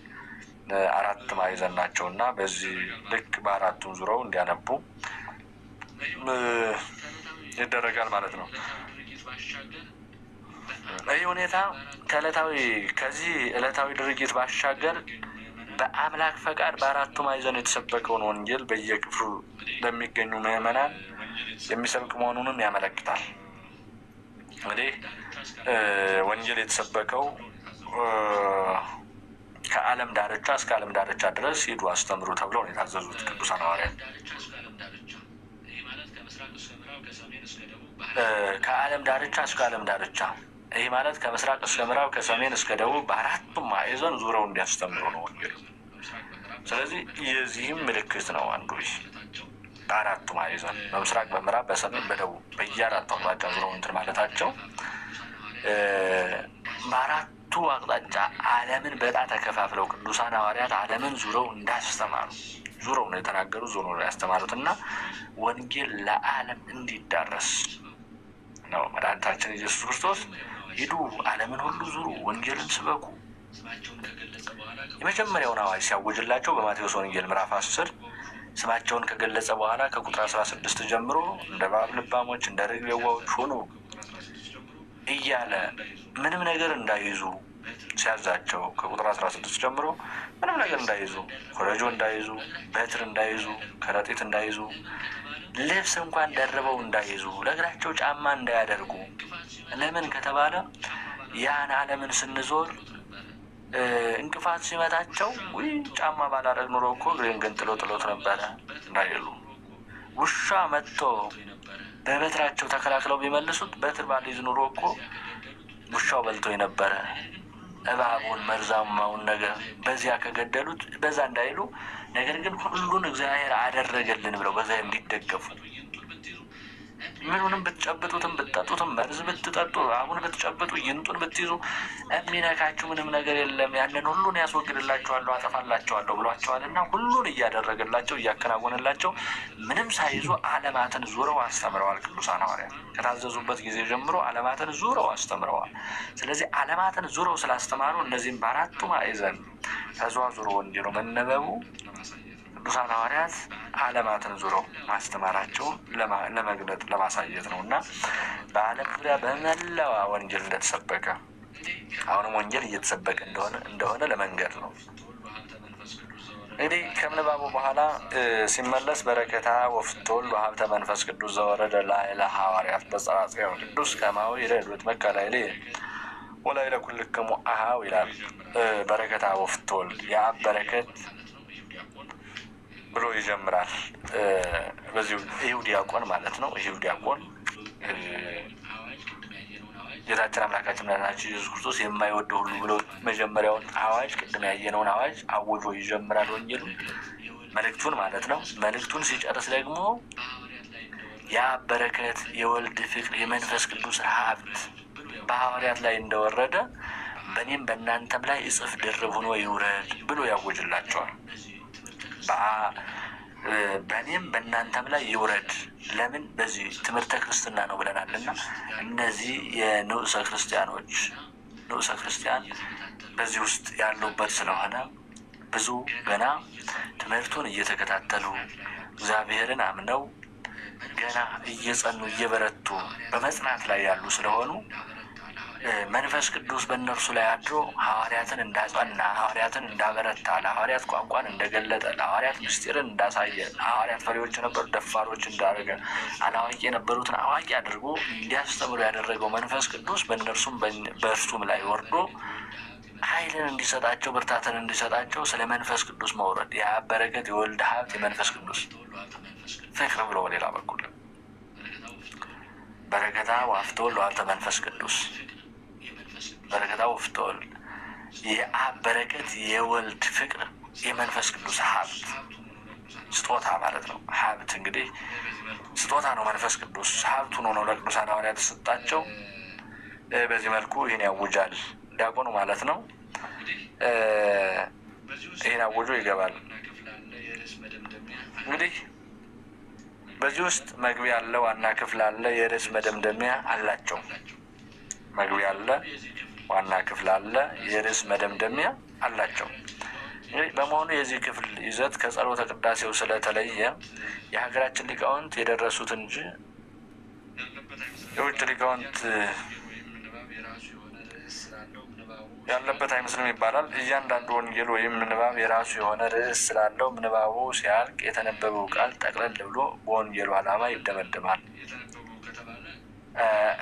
አራት ማዕዘን ናቸው እና በዚህ ልክ በአራቱም ዙረው እንዲያነቡ ይደረጋል ማለት ነው። ይህ ሁኔታ ከዚህ ዕለታዊ ድርጊት ባሻገር በአምላክ ፈቃድ በአራቱ ማዕዘን የተሰበከውን ወንጌል በየክፍሉ ለሚገኙ ምዕመናን የሚሰብክ መሆኑንም ያመለክታል። እንግዲህ ወንጌል የተሰበከው ከዓለም ዳርቻ እስከ ዓለም ዳርቻ ድረስ ሂዱ አስተምሩ ተብለው ነው የታዘዙት ቅዱሳን ሐዋርያት። ከዓለም ዳርቻ እስከ ዓለም ዳርቻ፣ ይህ ማለት ከምስራቅ እስከ ምዕራብ ከሰሜን እስከ ደቡብ በአራቱም ማዕዘን ዙረው እንዲያስተምሩ ነው ወንጌል። ስለዚህ የዚህም ምልክት ነው አንዱ ይህ በአራቱ ማዕዘን በምስራቅ፣ በምዕራብ፣ በሰሜን፣ በደቡብ በየአራቱ አቅጣጫ ዙረው እንትን ማለታቸው በአራቱ አቅጣጫ ዓለምን በዕጣ ተከፋፍለው ቅዱሳን ሐዋርያት ዓለምን ዙረው እንዳስተማሩ ዙረው ነው የተናገሩ፣ ዙረው ነው ያስተማሩት እና ወንጌል ለዓለም እንዲዳረስ ነው መድኃኒታችን ኢየሱስ ክርስቶስ ሂዱ ዓለምን ሁሉ ዙሩ ወንጌልን ስበኩ የመጀመሪያውን አዋጅ ሲያውጅላቸው በማቴዎስ ወንጌል ምዕራፍ 10 ስማቸውን ከገለጸ በኋላ ከቁጥር 16 ጀምሮ እንደ እባብ ልባሞች እንደ ርግብ የዋሆች ሆኑ እያለ ምንም ነገር እንዳይዙ ሲያዛቸው ከቁጥር 16 ጀምሮ ምንም ነገር እንዳይዙ፣ ኮረጆ እንዳይዙ፣ በትር እንዳይዙ፣ ከረጢት እንዳይዙ፣ ልብስ እንኳን ደርበው እንዳይዙ፣ ለእግራቸው ጫማ እንዳያደርጉ። ለምን ከተባለ ያን ዓለምን ስንዞር እንቅፋት ሲመታቸው ጫማ ባላደርግ ኑሮ እኮ እግሬን ገንጥሎ ጥሎት ነበረ እንዳይሉ፣ ውሻ መጥቶ በበትራቸው ተከላክለው ቢመልሱት በትር ባልይዝ ኑሮ እኮ ውሻው በልቶ የነበረ እባቡን መርዛማውን ነገር በዚያ ከገደሉት በዛ እንዳይሉ፣ ነገር ግን ሁሉን እግዚአብሔር አደረገልን ብለው በዛ እንዲደገፉ ምኑንም ብትጨብጡትም ብትጠጡትም መርዝ ብትጠጡ አሁን ብትጨብጡ ይንጡን ብትይዙ የሚነካችሁ ምንም ነገር የለም፣ ያንን ሁሉን ያስወግድላችኋለሁ አጠፋላችኋለሁ ብሏቸዋልና ሁሉን እያደረገላቸው እያከናወነላቸው ምንም ሳይዙ ዓለማትን ዙረው አስተምረዋል። ቅዱሳን ሐዋርያት ከታዘዙበት ጊዜ ጀምሮ ዓለማትን ዙረው አስተምረዋል። ስለዚህ ዓለማትን ዙረው ስላስተማሩ እነዚህም በአራቱ ማዕዘን ተዘዋዙሮ ወንጌሉ መነበቡ ቅዱሳን ሐዋርያት ዓለማትን ዙረው ማስተማራቸውን ለመግለጥ ለማሳየት ነው እና በዓለም ዙሪያ በመላዋ ወንጌል እንደተሰበከ አሁንም ወንጌል እየተሰበከ እንደሆነ ለመንገድ ነው። እንግዲህ ከምንባቡ በኋላ ሲመለስ በረከታ ወፍቶል ሀብተ መንፈስ ቅዱስ ዘወረደ ላዕለ ሐዋርያት በጸራጽዮን ቅዱስ ከማሁ ይረዱት መካላይሌ ወላይ ለኩልክሙ አሃው ይላል። በረከታ ወፍቶል የአብ በረከት ብሎ ይጀምራል። በዚሁ ይሁዲ ዲያቆን ማለት ነው። ይሁዲ ዲያቆን ጌታችን አምላካችን መድኃኒታችን ኢየሱስ ክርስቶስ የማይወደው ሁሉ ብሎ መጀመሪያውን አዋጅ ቅድም ያየነውን አዋጅ አውጆ ይጀምራል ወንጌሉ መልእክቱን ማለት ነው። መልእክቱን ሲጨርስ ደግሞ ያ በረከት የወልድ ፍቅር የመንፈስ ቅዱስ ሀብት በሐዋርያት ላይ እንደወረደ በእኔም በእናንተም ላይ እጥፍ ድርብ ሆኖ ይውረድ ብሎ ያውጅላቸዋል። በእኔም በእናንተም ላይ ይውረድ። ለምን? በዚህ ትምህርተ ክርስትና ነው ብለናልና እነዚህ የንዑሰ ክርስቲያን በዚህ ውስጥ ያሉበት ስለሆነ ብዙ ገና ትምህርቱን እየተከታተሉ እግዚአብሔርን አምነው ገና እየጸኑ እየበረቱ በመጽናት ላይ ያሉ ስለሆኑ መንፈስ ቅዱስ በእነርሱ ላይ አድሮ ሐዋርያትን እንዳጸና፣ ሐዋርያትን እንዳበረታ፣ ለሐዋርያት ቋንቋን እንደገለጠ፣ ለሐዋርያት ምስጢርን እንዳሳየ፣ ሐዋርያት ፈሪዎች የነበሩ ደፋሮች እንዳደረገ፣ አላዋቂ የነበሩትን አዋቂ አድርጎ እንዲያስተምሩ ያደረገው መንፈስ ቅዱስ በእነርሱም በእርሱም ላይ ወርዶ ኃይልን እንዲሰጣቸው ብርታትን እንዲሰጣቸው ስለ መንፈስ ቅዱስ መውረድ የአብ በረከት የወልድ ሀብት የመንፈስ ቅዱስ ፍቅር ብሎ በሌላ በኩል በረከታ ወፍቶል ሀብተ መንፈስ ቅዱስ በረከታ ወፍቶል የአብ በረከት የወልድ ፍቅር የመንፈስ ቅዱስ ሀብት ስጦታ ማለት ነው። ሀብት እንግዲህ ስጦታ ነው። መንፈስ ቅዱስ ሀብቱ ነው ለቅዱሳን ሐዋርያት የተሰጣቸው። በዚህ መልኩ ይህን ያውጃል ዲያቆኑ ማለት ነው። ይህን አውጆ ይገባል። እንግዲህ በዚህ ውስጥ መግቢያ አለ፣ ዋና ክፍል አለ፣ የርዕስ መደምደሚያ አላቸው። መግቢያ አለ፣ ዋና ክፍል አለ፣ የርዕስ መደምደሚያ አላቸው። እንግዲህ በመሆኑ የዚህ ክፍል ይዘት ከጸሎተ ቅዳሴው ስለተለየ የሀገራችን ሊቃውንት የደረሱት እንጂ የውጭ ሊቃውንት ያለበት አይመስልም ይባላል። እያንዳንዱ ወንጌል ወይም ምንባብ የራሱ የሆነ ርዕስ ስላለው ምንባቡ ሲያልቅ የተነበበው ቃል ጠቅለል ብሎ በወንጌሉ ዓላማ ይደመደማል።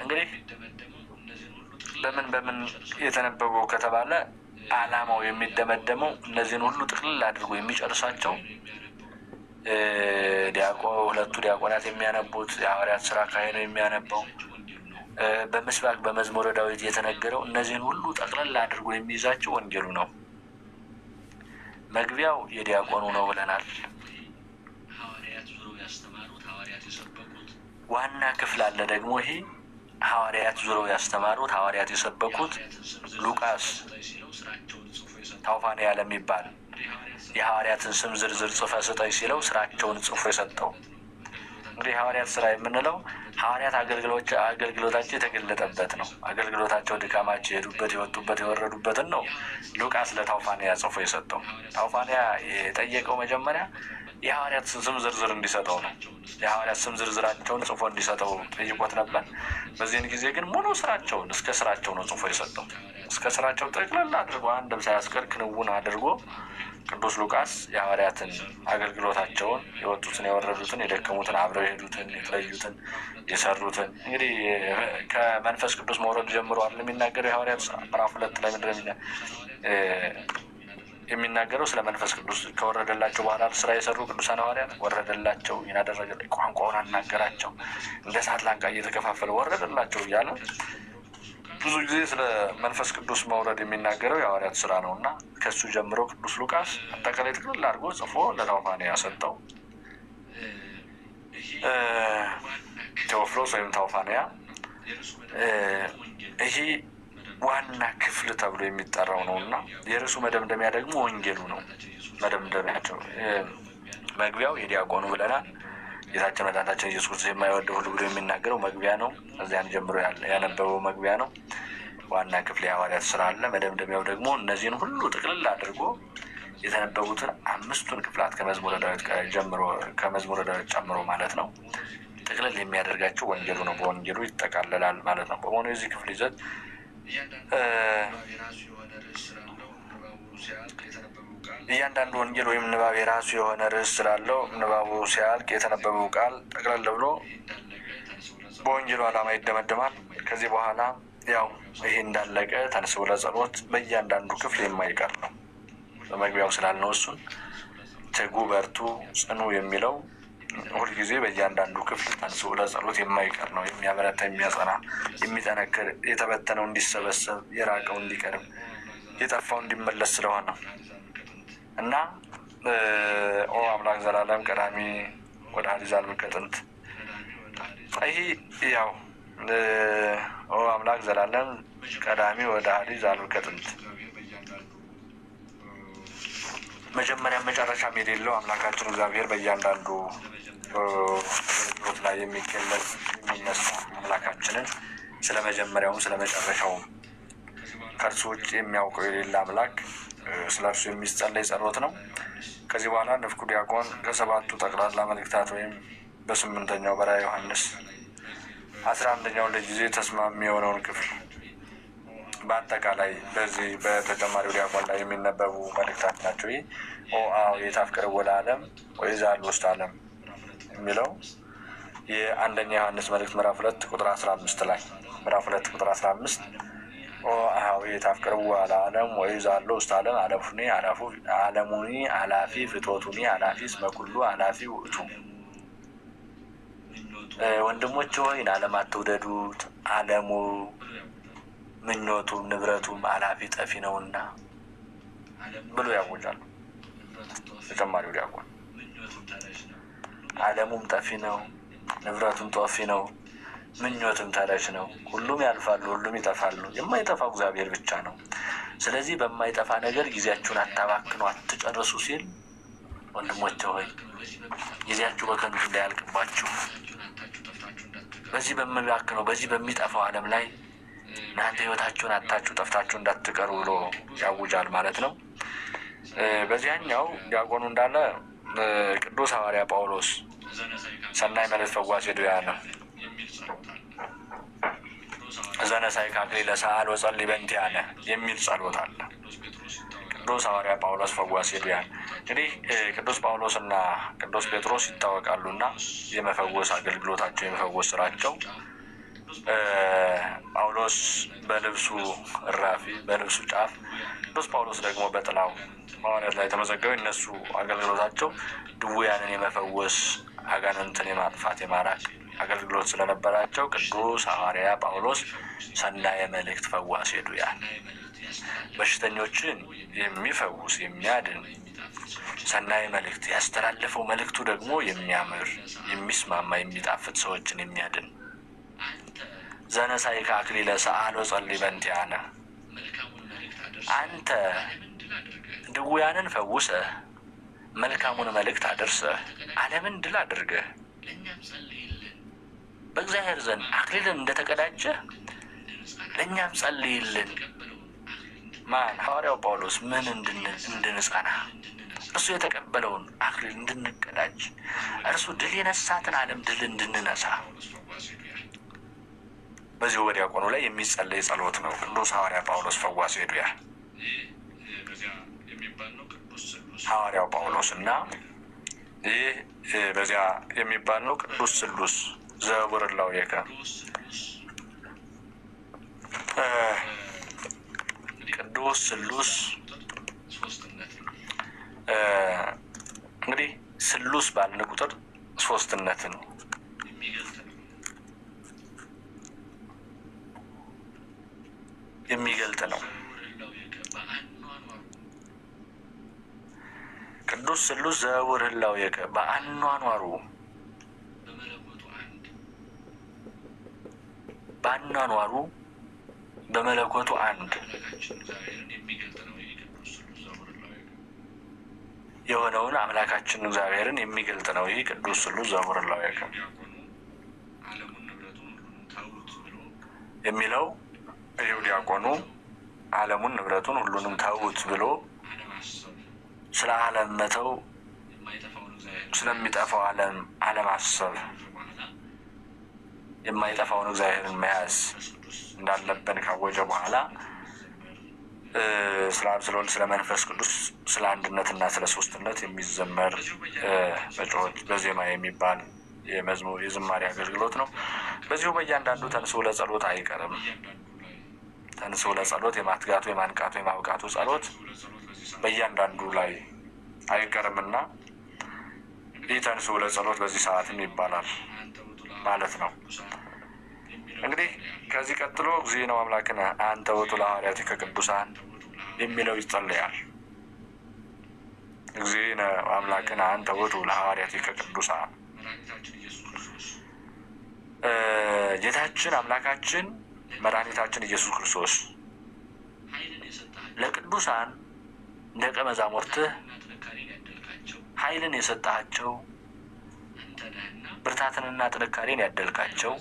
እንግዲህ በምን የተነበበው ከተባለ ዓላማው የሚደመደመው እነዚህን ሁሉ ጥቅልል አድርጎ የሚጨርሳቸው ሁለቱ ዲያቆናት የሚያነቡት የሐዋርያት ሥራ ካህኑ የሚያነባው በምስባክ በመዝሙረ ዳዊት የተነገረው እነዚህን ሁሉ ጠቅለል አድርጎ የሚይዛቸው ወንጌሉ ነው። መግቢያው የዲያቆኑ ነው ብለናል። ዋና ክፍል አለ ደግሞ ይሄ ሐዋርያት ዙረው ያስተማሩት ሐዋርያት የሰበኩት ሉቃስ ታውፋንያ ለሚባል የሐዋርያትን ስም ዝርዝር ጽፈ ስጠኝ ሲለው ስራቸውን ጽፎ የሰጠው። እንግዲህ ሐዋርያት ሥራ የምንለው ሐዋርያት አገልግሎታቸው የተገለጠበት ነው። አገልግሎታቸው ድካማቸው የሄዱበት የወጡበት የወረዱበትን ነው ሉቃስ ለታውፋንያ ጽፎ የሰጠው። ታውፋንያ የጠየቀው መጀመሪያ የሐዋርያት ስም ዝርዝር እንዲሰጠው ነው። የሐዋርያት ስም ዝርዝራቸውን ጽፎ እንዲሰጠው ጠይቆት ነበር። በዚህን ጊዜ ግን ሙሉ ስራቸውን እስከ ስራቸው ነው ጽፎ የሰጠው። እስከ ስራቸው ጠቅላላ አድርጎ አንድም ሳያስቀር ክንውን አድርጎ ቅዱስ ሉቃስ የሐዋርያትን አገልግሎታቸውን የወጡትን የወረዱትን የደከሙትን አብረው የሄዱትን የተለዩትን የሰሩትን እንግዲህ ከመንፈስ ቅዱስ መውረድ ጀምሮ አይደል የሚናገረው የሐዋርያት ምዕራፍ 2 ላይ ምንድን የሚናገረው ስለ መንፈስ ቅዱስ ከወረደላቸው በኋላ ስራ የሰሩ ቅዱሳን ሐዋርያት ወረደላቸው፣ ይናደረገ ቋንቋውን አናገራቸው፣ እንደ እሳት ላንቃ እየተከፋፈለ ወረደላቸው እያለ ብዙ ጊዜ ስለ መንፈስ ቅዱስ መውረድ የሚናገረው የሐዋርያት ሥራ ነው እና ከሱ ጀምሮ ቅዱስ ሉቃስ አጠቃላይ ጥቅልል አድርጎ ጽፎ ለታውፋንያ ሰጠው። ቴዎፍሎስ ወይም ታውፋንያ ይሄ ዋና ክፍል ተብሎ የሚጠራው ነው እና የርዕሱ መደምደሚያ ደግሞ ወንጌሉ ነው። መደምደሚያቸው መግቢያው የዲያቆኑ ብለናል። ጌታችን መድኃኒታችን ኢየሱስ ክርስቶስ የማይወደው ሁሉ ብሎ የሚናገረው መግቢያ ነው። እዚያን ጀምሮ ያነበበው መግቢያ ነው። ዋና ክፍል የሐዋርያት ሥራ አለ። መደምደሚያው ደግሞ እነዚህን ሁሉ ጥቅልል አድርጎ የተነበቡትን 5ቱን ክፍላት ከመዝሙረ ዳዊት ጨምሮ ማለት ነው ጥቅልል የሚያደርጋቸው ወንጌሉ ነው። በወንጌሉ ይጠቃለላል ማለት ነው። በመሆኑ የዚህ ክፍል ይዘት እያንዳንዱ ወንጌል ወይም ንባብ የራሱ የሆነ ርዕስ ስላለው ንባቡ ሲያልቅ የተነበበው ቃል ጠቅለል ብሎ በወንጌሉ ዓላማ ይደመደማል። ከዚህ በኋላ ያው ይሄ እንዳለቀ ተንሥኡ ለጸሎት በእያንዳንዱ ክፍል የማይቀር ነው። በመግቢያው ስላልነው እሱን ትጉ፣ በርቱ፣ ጽኑ የሚለው ሁልጊዜ በእያንዳንዱ ክፍል ተንሥኡ ለጸሎት የማይቀር ነው። የሚያበረታ፣ የሚያጸና፣ የሚጠነክር፣ የተበተነው እንዲሰበሰብ፣ የራቀው እንዲቀርብ፣ የጠፋው እንዲመለስ ስለሆነ እና ኦ አምላክ ዘላለም ቀዳሚ ወደ ዘአልብከ ጥንት ይሄ ያው ኦ አምላክ ዘላለም ቀዳሚ ወደ ዘአልብከ ጥንት መጀመሪያ መጨረሻም የሌለው አምላካችን እግዚአብሔር በእያንዳንዱ አገልግሎት ላይ የሚገለጽ የሚነሳ አምላካችንን ስለ መጀመሪያውም ስለ መጨረሻውም ከእርሱ ውጭ የሚያውቀው የሌለ አምላክ ስለ እርሱ የሚጸለይ ጸሎት ነው። ከዚህ በኋላ ንፍቁ ዲያቆን ከ7ቱ ጠቅላላ መልእክታት ወይም በ8ኛው በራዕየ ዮሐንስ 11ኛው ለጊዜ ተስማሚ የሆነውን ክፍል በአጠቃላይ በዚህ በተጨማሪው ዲያቆን ላይ የሚነበቡ መልእክታት ናቸው። ይህ ኦ የታፍቅርዎ ለዓለም ወይዛል ውስጥ ዓለም የሚለው የአንደኛ ዮሐንስ መልእክት ምዕራፍ 2 ቁጥር 15 ላይ ምዕራፍ 2 ቁጥር 15 ኦ የታፍቅርዎ ለዓለም ወይዛል ውስጥ ዓለም ዓለሙኒ አላፊ ፍትወቱኒ አላፊ እስመ ኩሉ አላፊ ውእቱ። ወንድሞች ሆይ ዓለም አትውደዱት፣ ዓለሙ ምኞቱም ንብረቱም አላፊ ጠፊ ነውና ብሎ ያወጃሉ ተጨማሪው ዲያቆን። ዓለሙም ጠፊ ነው፣ ንብረቱም ጠፊ ነው፣ ምኞትም ተረች ነው። ሁሉም ያልፋሉ፣ ሁሉም ይጠፋሉ። የማይጠፋው እግዚአብሔር ብቻ ነው። ስለዚህ በማይጠፋ ነገር ጊዜያችሁን አታባክኑ፣ አትጨርሱ ሲል ወንድሞቼ ሆይ ጊዜያችሁ በከንቱ እንዳያልቅባችሁ በዚህ በሚባክነው በዚህ በሚጠፋው ዓለም ላይ እናንተ ሕይወታችሁን አጣችሁ ጠፍታችሁ እንዳትቀሩ ብሎ ያውጃል ማለት ነው። በዚያኛው ዲያቆኑ እንዳለ ቅዱስ ሐዋርያ ጳውሎስ ሰናይ መልእክት ፈዋሴ ድውያነ ዘነሳይ ካክሊለ ሰአል ወጸልይ በእንቲአነ የሚል ጸሎት አለ። ቅዱስ ሐዋርያ ጳውሎስ ፈዋሴ ድውያን እንግዲህ ቅዱስ ጳውሎስና ቅዱስ ጴጥሮስ ይታወቃሉና የመፈወስ አገልግሎታቸው የመፈወስ ስራቸው ጳውሎስ በልብሱ እራፊ በልብሱ ጫፍ፣ ቅዱስ ጳውሎስ ደግሞ በጥላው ሐዋርያት ላይ ተመዘገበ። እነሱ አገልግሎታቸው ድውያንን የመፈወስ አጋንንትን የማጥፋት የማራቅ አገልግሎት ስለነበራቸው ቅዱስ ሐዋርያ ጳውሎስ ሰናየ መልእክት ፈዋሴ ድውያን በሽተኞችን የሚፈውስ የሚያድን ሰናይ መልእክት ያስተላለፈው መልእክቱ ደግሞ የሚያምር የሚስማማ የሚጣፍጥ ሰዎችን የሚያድን ዘነሳይከ አክሊለ ሰአል ወጸልይ በእንቲአነ አንተ ድውያንን ፈውሰህ መልካሙን መልእክት አድርሰህ ዓለምን ድል አድርገህ በእግዚአብሔር ዘንድ አክሊልን እንደተቀዳጀ ለእኛም ጸልይልን። ማን? ሐዋርያው ጳውሎስ ምን እንድንጸና እርሱ የተቀበለውን አክሊል እንድንቀዳጅ እርሱ ድል የነሳትን ዓለም ድል እንድንነሳ በዚሁ በዲያቆኑ ላይ የሚጸለይ ጸሎት ነው። ቅዱስ ሐዋርያ ጳውሎስ ፈዋሴ ድውያን ሐዋርያው ጳውሎስ እና ይህ በዚያ የሚባል ነው። ቅዱስ ስሉስ ዘውርላውየከ ቅዱስ ስሉስ እንግዲህ ስሉስ ባልን ቁጥር ሶስትነትን የሚገልጥ ነው። ቅዱስ ስሉስ ዘውርላውየከ በአኗኗሩ በመለኮቱ አንድ የሆነውን አምላካችን እግዚአብሔርን የሚገልጥ ነው። ይህ ቅዱስ ስሉስ ዘውርላውየከ የሚለው ይኸው ዲያቆኑ ዓለሙን ንብረቱን ሁሉንም ተዉት ብሎ ስለ ዓለም መተው ስለሚጠፋው ዓለም አለማሰብ የማይጠፋውን እግዚአብሔርን መያዝ እንዳለብን ካወጀ በኋላ ስለ አብ ስለ ወልድ ስለ መንፈስ ቅዱስ ስለ አንድነትና ስለ ሶስትነት የሚዘመር በጩኸት በዜማ የሚባል የመዝሙር የዝማሬ አገልግሎት ነው። በዚሁ በእያንዳንዱ ተንሥኡ ለጸሎት አይቀርም። ተንሥኡ ለጸሎት የማትጋቱ የማንቃቱ የማብቃቱ ጸሎት በእያንዳንዱ ላይ አይቀርምና ይህ ተንሥኡ ለጸሎት በዚህ ሰዓትም ይባላል ማለት ነው። እንግዲህ ከዚህ ቀጥሎ እግዚእነ አምላክነ አንተ ውእቱ ለሐዋርያቲከ ቅዱሳን የሚለው ይጸለያል። እግዚእነ አምላክነ አንተ ውእቱ ለሐዋርያቲከ ቅዱሳን ጌታችን አምላካችን መድኃኒታችን ኢየሱስ ክርስቶስ ለቅዱሳን ደቀ መዛሙርትህ ኃይልን የሰጣቸው ብርታትንና ጥንካሬን ያደልካቸው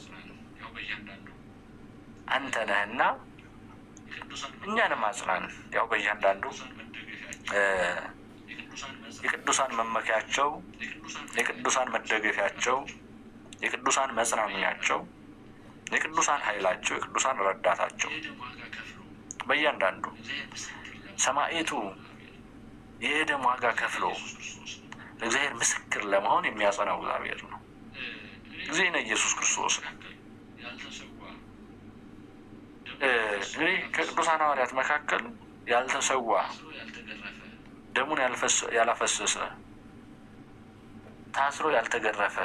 አንተ ነህና እኛንም አጽናን። ያው በእያንዳንዱ የቅዱሳን መመኪያቸው፣ የቅዱሳን መደገፊያቸው፣ የቅዱሳን መጽናኛቸው፣ የቅዱሳን ኃይላቸው፣ የቅዱሳን ረዳታቸው በእያንዳንዱ ሰማዕቱ የደም ዋጋ ከፍሎ ለእግዚአብሔር ምስክር ለመሆን የሚያጸናው እግዚአብሔር ነው። እግዚእነ ኢየሱስ ክርስቶስ ነው። እንግዲህ ከቅዱሳን ሐዋርያት መካከል ያልተሰዋ ደሙን ያላፈሰሰ ታስሮ ያልተገረፈ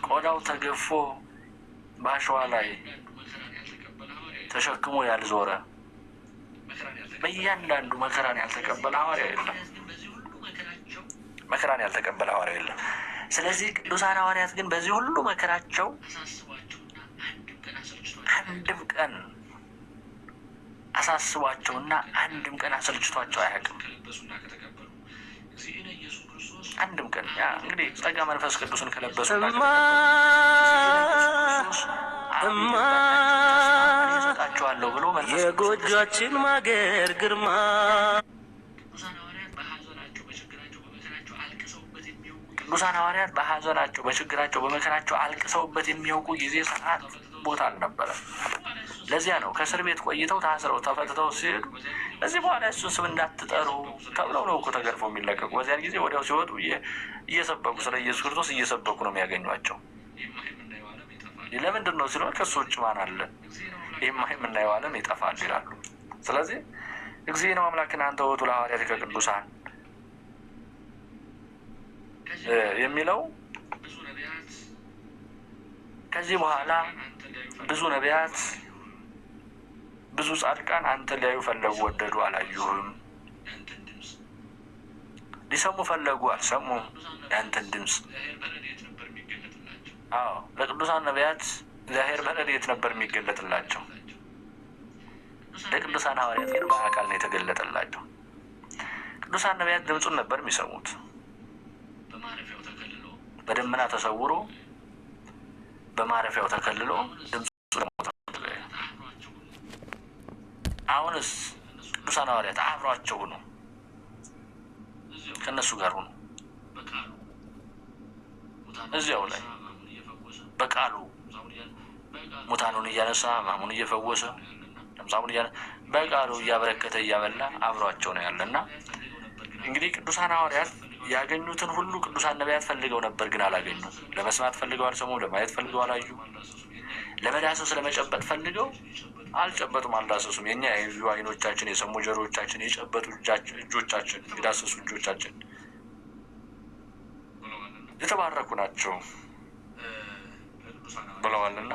ቆዳው ተገፎ በአሸዋ ላይ ተሸክሞ ያልዞረ በእያንዳንዱ መከራን ያልተቀበለ ሐዋርያ የለም። መከራን ያልተቀበለ ሐዋርያ የለም። ስለዚህ ቅዱሳን ሐዋርያት ግን በዚህ ሁሉ መከራቸው አንድም ቀን አሳስቧቸውና አንድም ቀን አሰልችቷቸው አያውቅም። አንድም ቀን ያ እንግዲህ ጸጋ መንፈስ ቅዱስን ከለበሱና እሰጣቸዋለሁ ብሎ የጎጆችን ማገር ግርማ ቅዱሳን ሐዋርያት በሐዘናቸው በችግራቸው በመከራቸው አልቅሰውበት የሚያውቁ ጊዜ ሰዓት ቦታ አልነበረ። ለዚያ ነው ከእስር ቤት ቆይተው ታስረው ተፈትተው ሲሄዱ እዚህ በኋላ እሱን ስም እንዳትጠሩ ተብለው ነው እኮ ተገርፈው የሚለቀቁ። በዚያን ጊዜ ወዲያው ሲወጡ እየሰበኩ ስለ ኢየሱስ ክርስቶስ እየሰበኩ ነው የሚያገኟቸው። ለምንድን ነው ሲሆን ከእሱ ውጭ ማን አለ? ይህማ የምናየው ዓለም ይጠፋል ይላሉ። ስለዚህ እግዚእ ነው አምላክን አንተ ውእቱ ለሐዋርያት ከቅዱሳን የሚለው ከዚህ በኋላ ብዙ ነቢያት ብዙ ጻድቃን አንተ ሊያዩ ፈለጉ፣ ወደዱ፣ አላዩህም። ሊሰሙ ፈለጉ፣ አልሰሙም ያንተን ድምፅ። አዎ ለቅዱሳን ነቢያት እግዚአብሔር በረድኤት ነበር የሚገለጥላቸው። ለቅዱሳን ሐዋርያት ግን በአካል ነው የተገለጠላቸው። ቅዱሳን ነቢያት ድምፁን ነበር የሚሰሙት። በደመና ተሰውሮ በማረፊያው ተከልሎ ድምፁ ለሞት። አሁንስ ቅዱሳን ሐዋርያት አብሯቸው ነው፣ ከነሱ ጋር ሆኖ እዚያው ላይ በቃሉ ሙታኑን እያነሳ ሕሙማኑን እየፈወሰ ለምጻሙን በቃሉ እያበረከተ እያበላ አብሯቸው ነው ያለና እንግዲህ ቅዱሳን ሐዋርያት ያገኙትን ሁሉ ቅዱሳን ነቢያት ፈልገው ነበር፣ ግን አላገኙም። ለመስማት ፈልገው አልሰሙም፣ ለማየት ፈልገው አላዩ፣ ለመዳሰስ ለመጨበጥ ፈልገው አልጨበጡም፣ አልዳሰሱም። የኛ ያዩ ዓይኖቻችን፣ የሰሙ ጆሮዎቻችን፣ የጨበጡ እጆቻችን፣ የዳሰሱ እጆቻችን የተባረኩ ናቸው ብለዋልና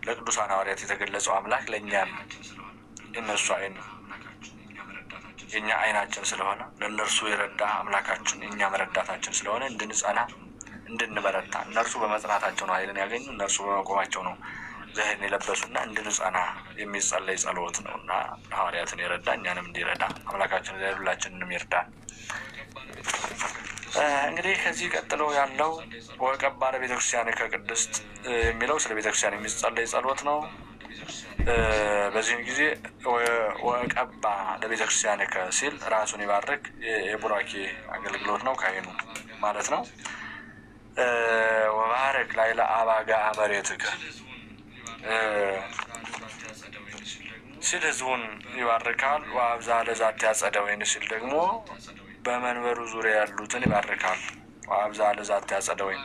ለቅዱሳን ሐዋርያት የተገለጸው አምላክ ለእኛም የእነሱ ዓይን የእኛ ዓይናችን ስለሆነ ለእነርሱ የረዳ አምላካችን የእኛ መረዳታችን ስለሆነ እንድንጸና እንድንበረታ፣ እነርሱ በመጽናታቸው ነው ኃይልን ያገኙ፣ እነርሱ በመቆማቸው ነው ዘህን የለበሱና እንድንጸና የሚጸለይ ጸሎት ነው እና ሐዋርያትን የረዳ እኛንም እንዲረዳ አምላካችን ሁላችንንም ይርዳን። እንግዲህ ከዚህ ቀጥሎ ያለው ወቀባ ለቤተክርስቲያን ከቅድስት የሚለው ስለ ቤተክርስቲያን የሚጸለይ ጸሎት ነው። በዚህም ጊዜ ወቀባ ለቤተክርስቲያን ሲል ራሱን ይባርክ የቡራኬ አገልግሎት ነው፣ ካህኑ ማለት ነው። ወባረክ ላዕለ አባጋ መሬትከ ሲል ህዝቡን ይባርካል። ወአብዛ ለዛቲ አጸደ ወይን ሲል ደግሞ በመንበሩ ዙሪያ ያሉትን ይባርካል። ወአብዛ ለዛቲ አጸደ ወይን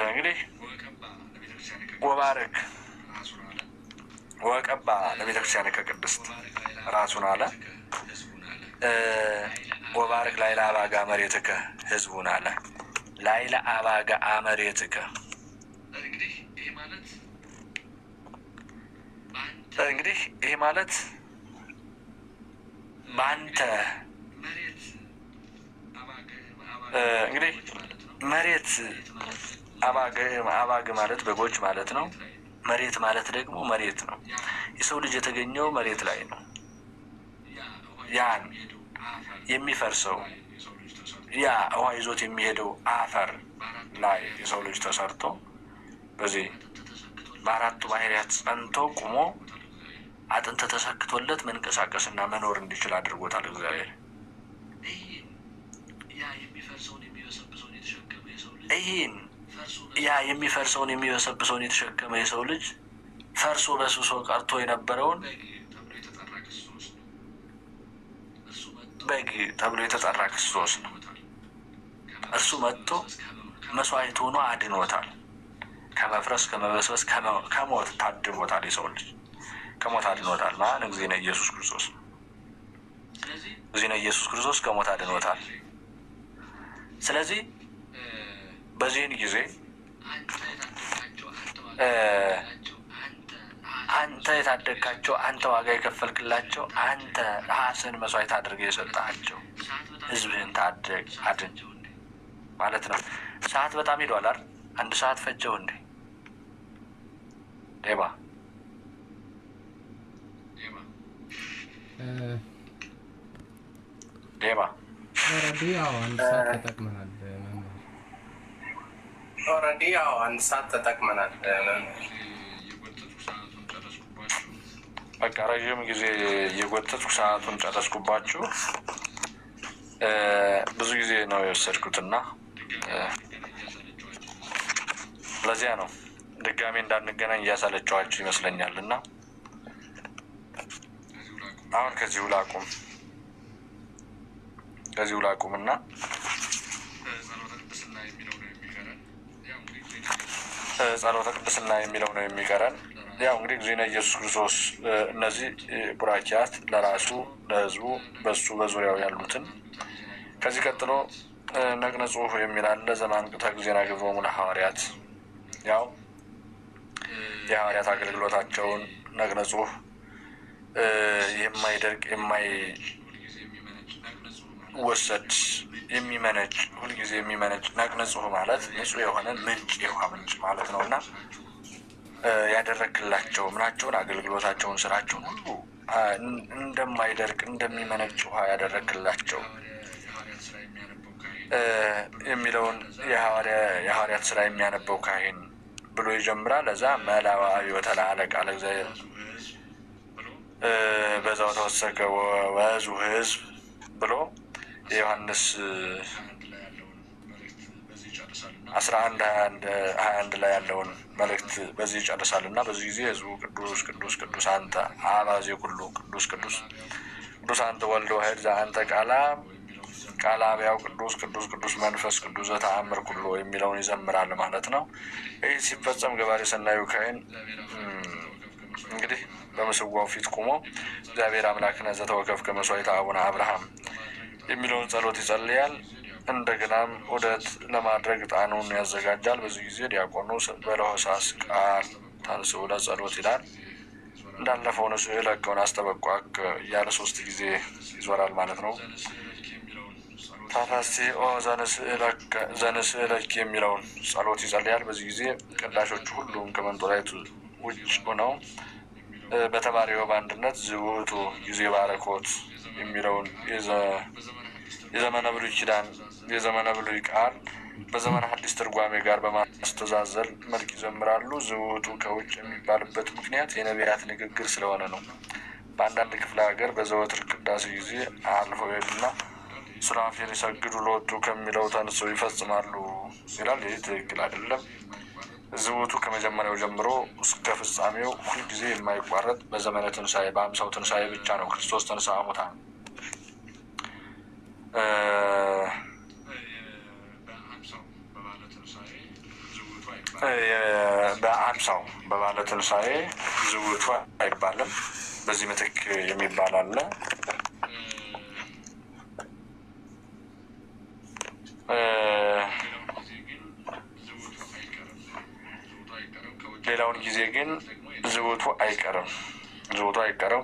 እንግዲህ ወባረክ ወቀባ ለቤተክርስቲያን ከቅድስት ራሱን አለ። ወባረክ ላዕለ አባጋ መሬትከ ህዝቡን አለ። ላዕለ አባጋ መሬትከ እንግዲህ ይሄ ማለት በአንተ እንግዲህ መሬት አባግ ማለት በጎች ማለት ነው። መሬት ማለት ደግሞ መሬት ነው። የሰው ልጅ የተገኘው መሬት ላይ ነው። ያን የሚፈርሰው ያ ውሃ ይዞት የሚሄደው አፈር ላይ የሰው ልጅ ተሰርቶ በዚህ በአራቱ ባህሪያት ጸንቶ ቁሞ አጥንት ተሰክቶለት መንቀሳቀስና መኖር እንዲችል አድርጎታል እግዚአብሔር። ይህን ያ የሚፈርሰውን የሚበሰብሰውን የተሸከመ የሰው ልጅ ፈርሶ በስብሶ ቀርቶ የነበረውን በግ ተብሎ የተጠራ ክርስቶስ ነው። እርሱ መጥቶ መስዋዕት ሆኖ አድኖታል። ከመፍረስ ከመበስበስ ከሞት ታድጎታል። የሰው ልጅ ከሞት አድኖታል። ማን? እግዚእነ ኢየሱስ ክርስቶስ። እግዚእነ ኢየሱስ ክርስቶስ ከሞት አድኖታል። ስለዚህ በዚህን ጊዜ አንተ የታደግካቸው አንተ ዋጋ የከፈልክላቸው አንተ ራስን መስዋዕት አድርገህ የሰጣቸው ህዝብህን ታደግ አድን ማለት ነው። ሰዓት በጣም ሄዷል አይደል? 1 ሰዓት ፈጀው እንዴ? ዴባ ኦልሬዲ ያው 1 ሰዓት ተጠቅመናል። በቃ ረዥም ጊዜ የጎተትኩ ሰዓቱን ጨረስኩባችሁ። ብዙ ጊዜ ነው የወሰድኩትና ለዚያ ነው ድጋሜ እንዳንገናኝ እያሳለችኋችሁ ይመስለኛል። እና አሁን ከዚሁ ላቁምና ጸሎተ ቅድስና የሚለው ነው የሚቀረን። ያው እንግዲህ ጊዜነ ኢየሱስ ክርስቶስ እነዚህ ቡራኪያት ለራሱ ለህዝቡ በሱ በዙሪያው ያሉትን ከዚህ ቀጥሎ ነቅነ ጽሑፍ የሚል አለ። ዘማንቅተ ጊዜና ግብሮሙ ለሐዋርያት ያው የሐዋርያት አገልግሎታቸውን ነቅነ ጽሑፍ የማይደርቅ የማይወሰድ የሚመነጭ ሁልጊዜ የሚመነጭ ነቅነ ጽሑፍ ማለት ንጹሕ የሆነ ምንጭ የውሃ ምንጭ ማለት ነው እና ያደረክላቸው ምናቸውን አገልግሎታቸውን ስራቸውን ሁሉ እንደማይደርቅ እንደሚመነጭ ውሃ ያደረክላቸው የሚለውን የሐዋርያት ስራ የሚያነበው ካህን ብሎ ይጀምራል። ለዛ መላዋ አብዮተ ለአለቃ ለእግዚአብሔር በዛው ተወሰከ ወዙ ህዝብ ብሎ የዮሐንስ 11:21 ላይ ያለውን መልእክት በዚህ ይጨርሳል እና በዚህ ጊዜ ህዝቡ ቅዱስ ቅዱስ ቅዱስ አንተ አባዜ ኩሉ ቅዱስ ቅዱስ ቅዱስ አንተ ወልድ ዋሕድ ዘአንተ ቃል አብያው ቅዱስ ቅዱስ ቅዱስ መንፈስ ቅዱስ ዘተአምር ኩሉ የሚለውን ይዘምራል ማለት ነው። ይህ ሲፈጸም ገባሬ ሰናዩ ካህን እንግዲህ በምስዋው ፊት ቆሞ እግዚአብሔር አምላክነ ዘተወከፍከ መስዋዕተ አቡነ አብርሃም የሚለውን ጸሎት ይጸልያል። እንደገናም ዑደት ለማድረግ ዕጣኑን ያዘጋጃል። በዚህ ጊዜ ዲያቆኑ በለሆሳስ ቃል ታንሥኡ ለጸሎት ይላል። እንዳለፈው ነው ስዕለከውን አስተበቋቅ እያለ 3 ጊዜ ይዞራል ማለት ነው። ታታስቲ ዘንስዕለኪ የሚለውን ጸሎት ይጸልያል። በዚህ ጊዜ ቀዳሾቹ ሁሉም ከመንጦላይቱ ውጭ ሆነው በተባሪው በአንድነት ዝውቱ ጊዜ ባረኮት የሚለውን የዘመነ ብሉይ ኪዳን የዘመነ ብሉይ ቃል በዘመነ ሐዲስ ትርጓሜ ጋር በማስተዛዘል መልክ ይዘምራሉ። ዝውቱ ከውጭ የሚባልበት ምክንያት የነቢያት ንግግር ስለሆነ ነው። በአንዳንድ ክፍለ ሀገር በዘወትር ቅዳሴ ጊዜ አልፈው ሄዱና ሱራፌል ይሰግዱ ሎቱ ከሚለው ተንሥኦ ይፈጽማሉ ይላል። ይህ ትክክል አይደለም። ዝውቱ ከመጀመሪያው ጀምሮ እስከ ፍጻሜው ሁልጊዜ የማይቋረጥ በዘመነ ትንሣኤ በአምሳው ትንሣኤ ብቻ ነው። ክርስቶስ ተንሥአ እሙታን በአምሳው በባለ ትንሣኤ ዝውቱ አይባልም። በዚህ ምትክ የሚባል አለ። ሌላውን ጊዜ ግን ዝውቱ አይቀርም።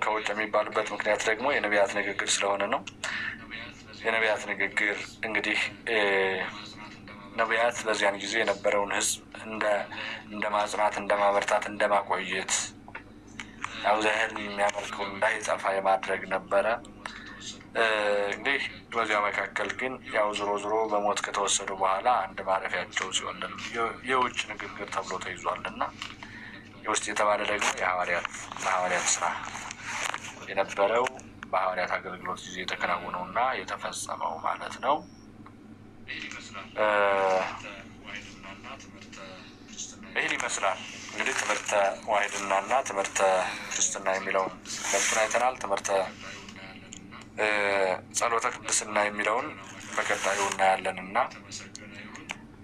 ከውጭ የሚባልበት ምክንያት ደግሞ የነቢያት ንግግር ስለሆነ ነው። የነቢያት ንግግር እንግዲህ ነቢያት በዚያን ጊዜ የነበረውን ሕዝብ እንደ ማጽናት፣ እንደ ማበርታት፣ እንደ ማቆየት ያው እግዚአብሔር የሚያመልከው እንዳይጠፋ የማድረግ ነበረ። እንግዲህ በዚያ መካከል ግን ያው ዞሮ በሞት ከተወሰዱ በኋላ አንድ ማረፊያቸው ሲሆን የውጭ ንግግር ተብሎ ተይዟል እና የውስጥ የተባለ ደግሞ የሐዋርያት ስራ የነበረው በሐዋርያት አገልግሎት ጊዜ የተከናወነው እና የተፈጸመው ማለት ነው። ይህን ይመስላል እንግዲህ ትምህርተ ዋሕድናና ትምህርተ ክርስትና የሚለውን ሁለቱን አይተናል። ትምህርተ ጸሎተ ቅድስና የሚለውን በቀጣዩ እናያለን እና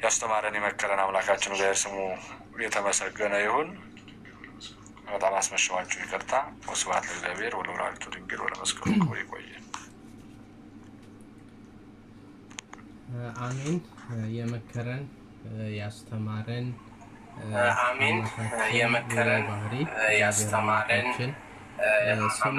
ያስተማረን የመከረን አምላካችን እግዚአብሔር ስሙ የተመሰገነ ይሁን። በጣም አስመሸዋችሁ፣ ይቅርታ። ወስብሐት ለእግዚአብሔር ወለወላዲቱ ድንግል ወለመስቀሉ ክቡር። ይቆየን። አሜን። የመከረን ያስተማረን አሜን። የመከረን ያስተማረን ስሙ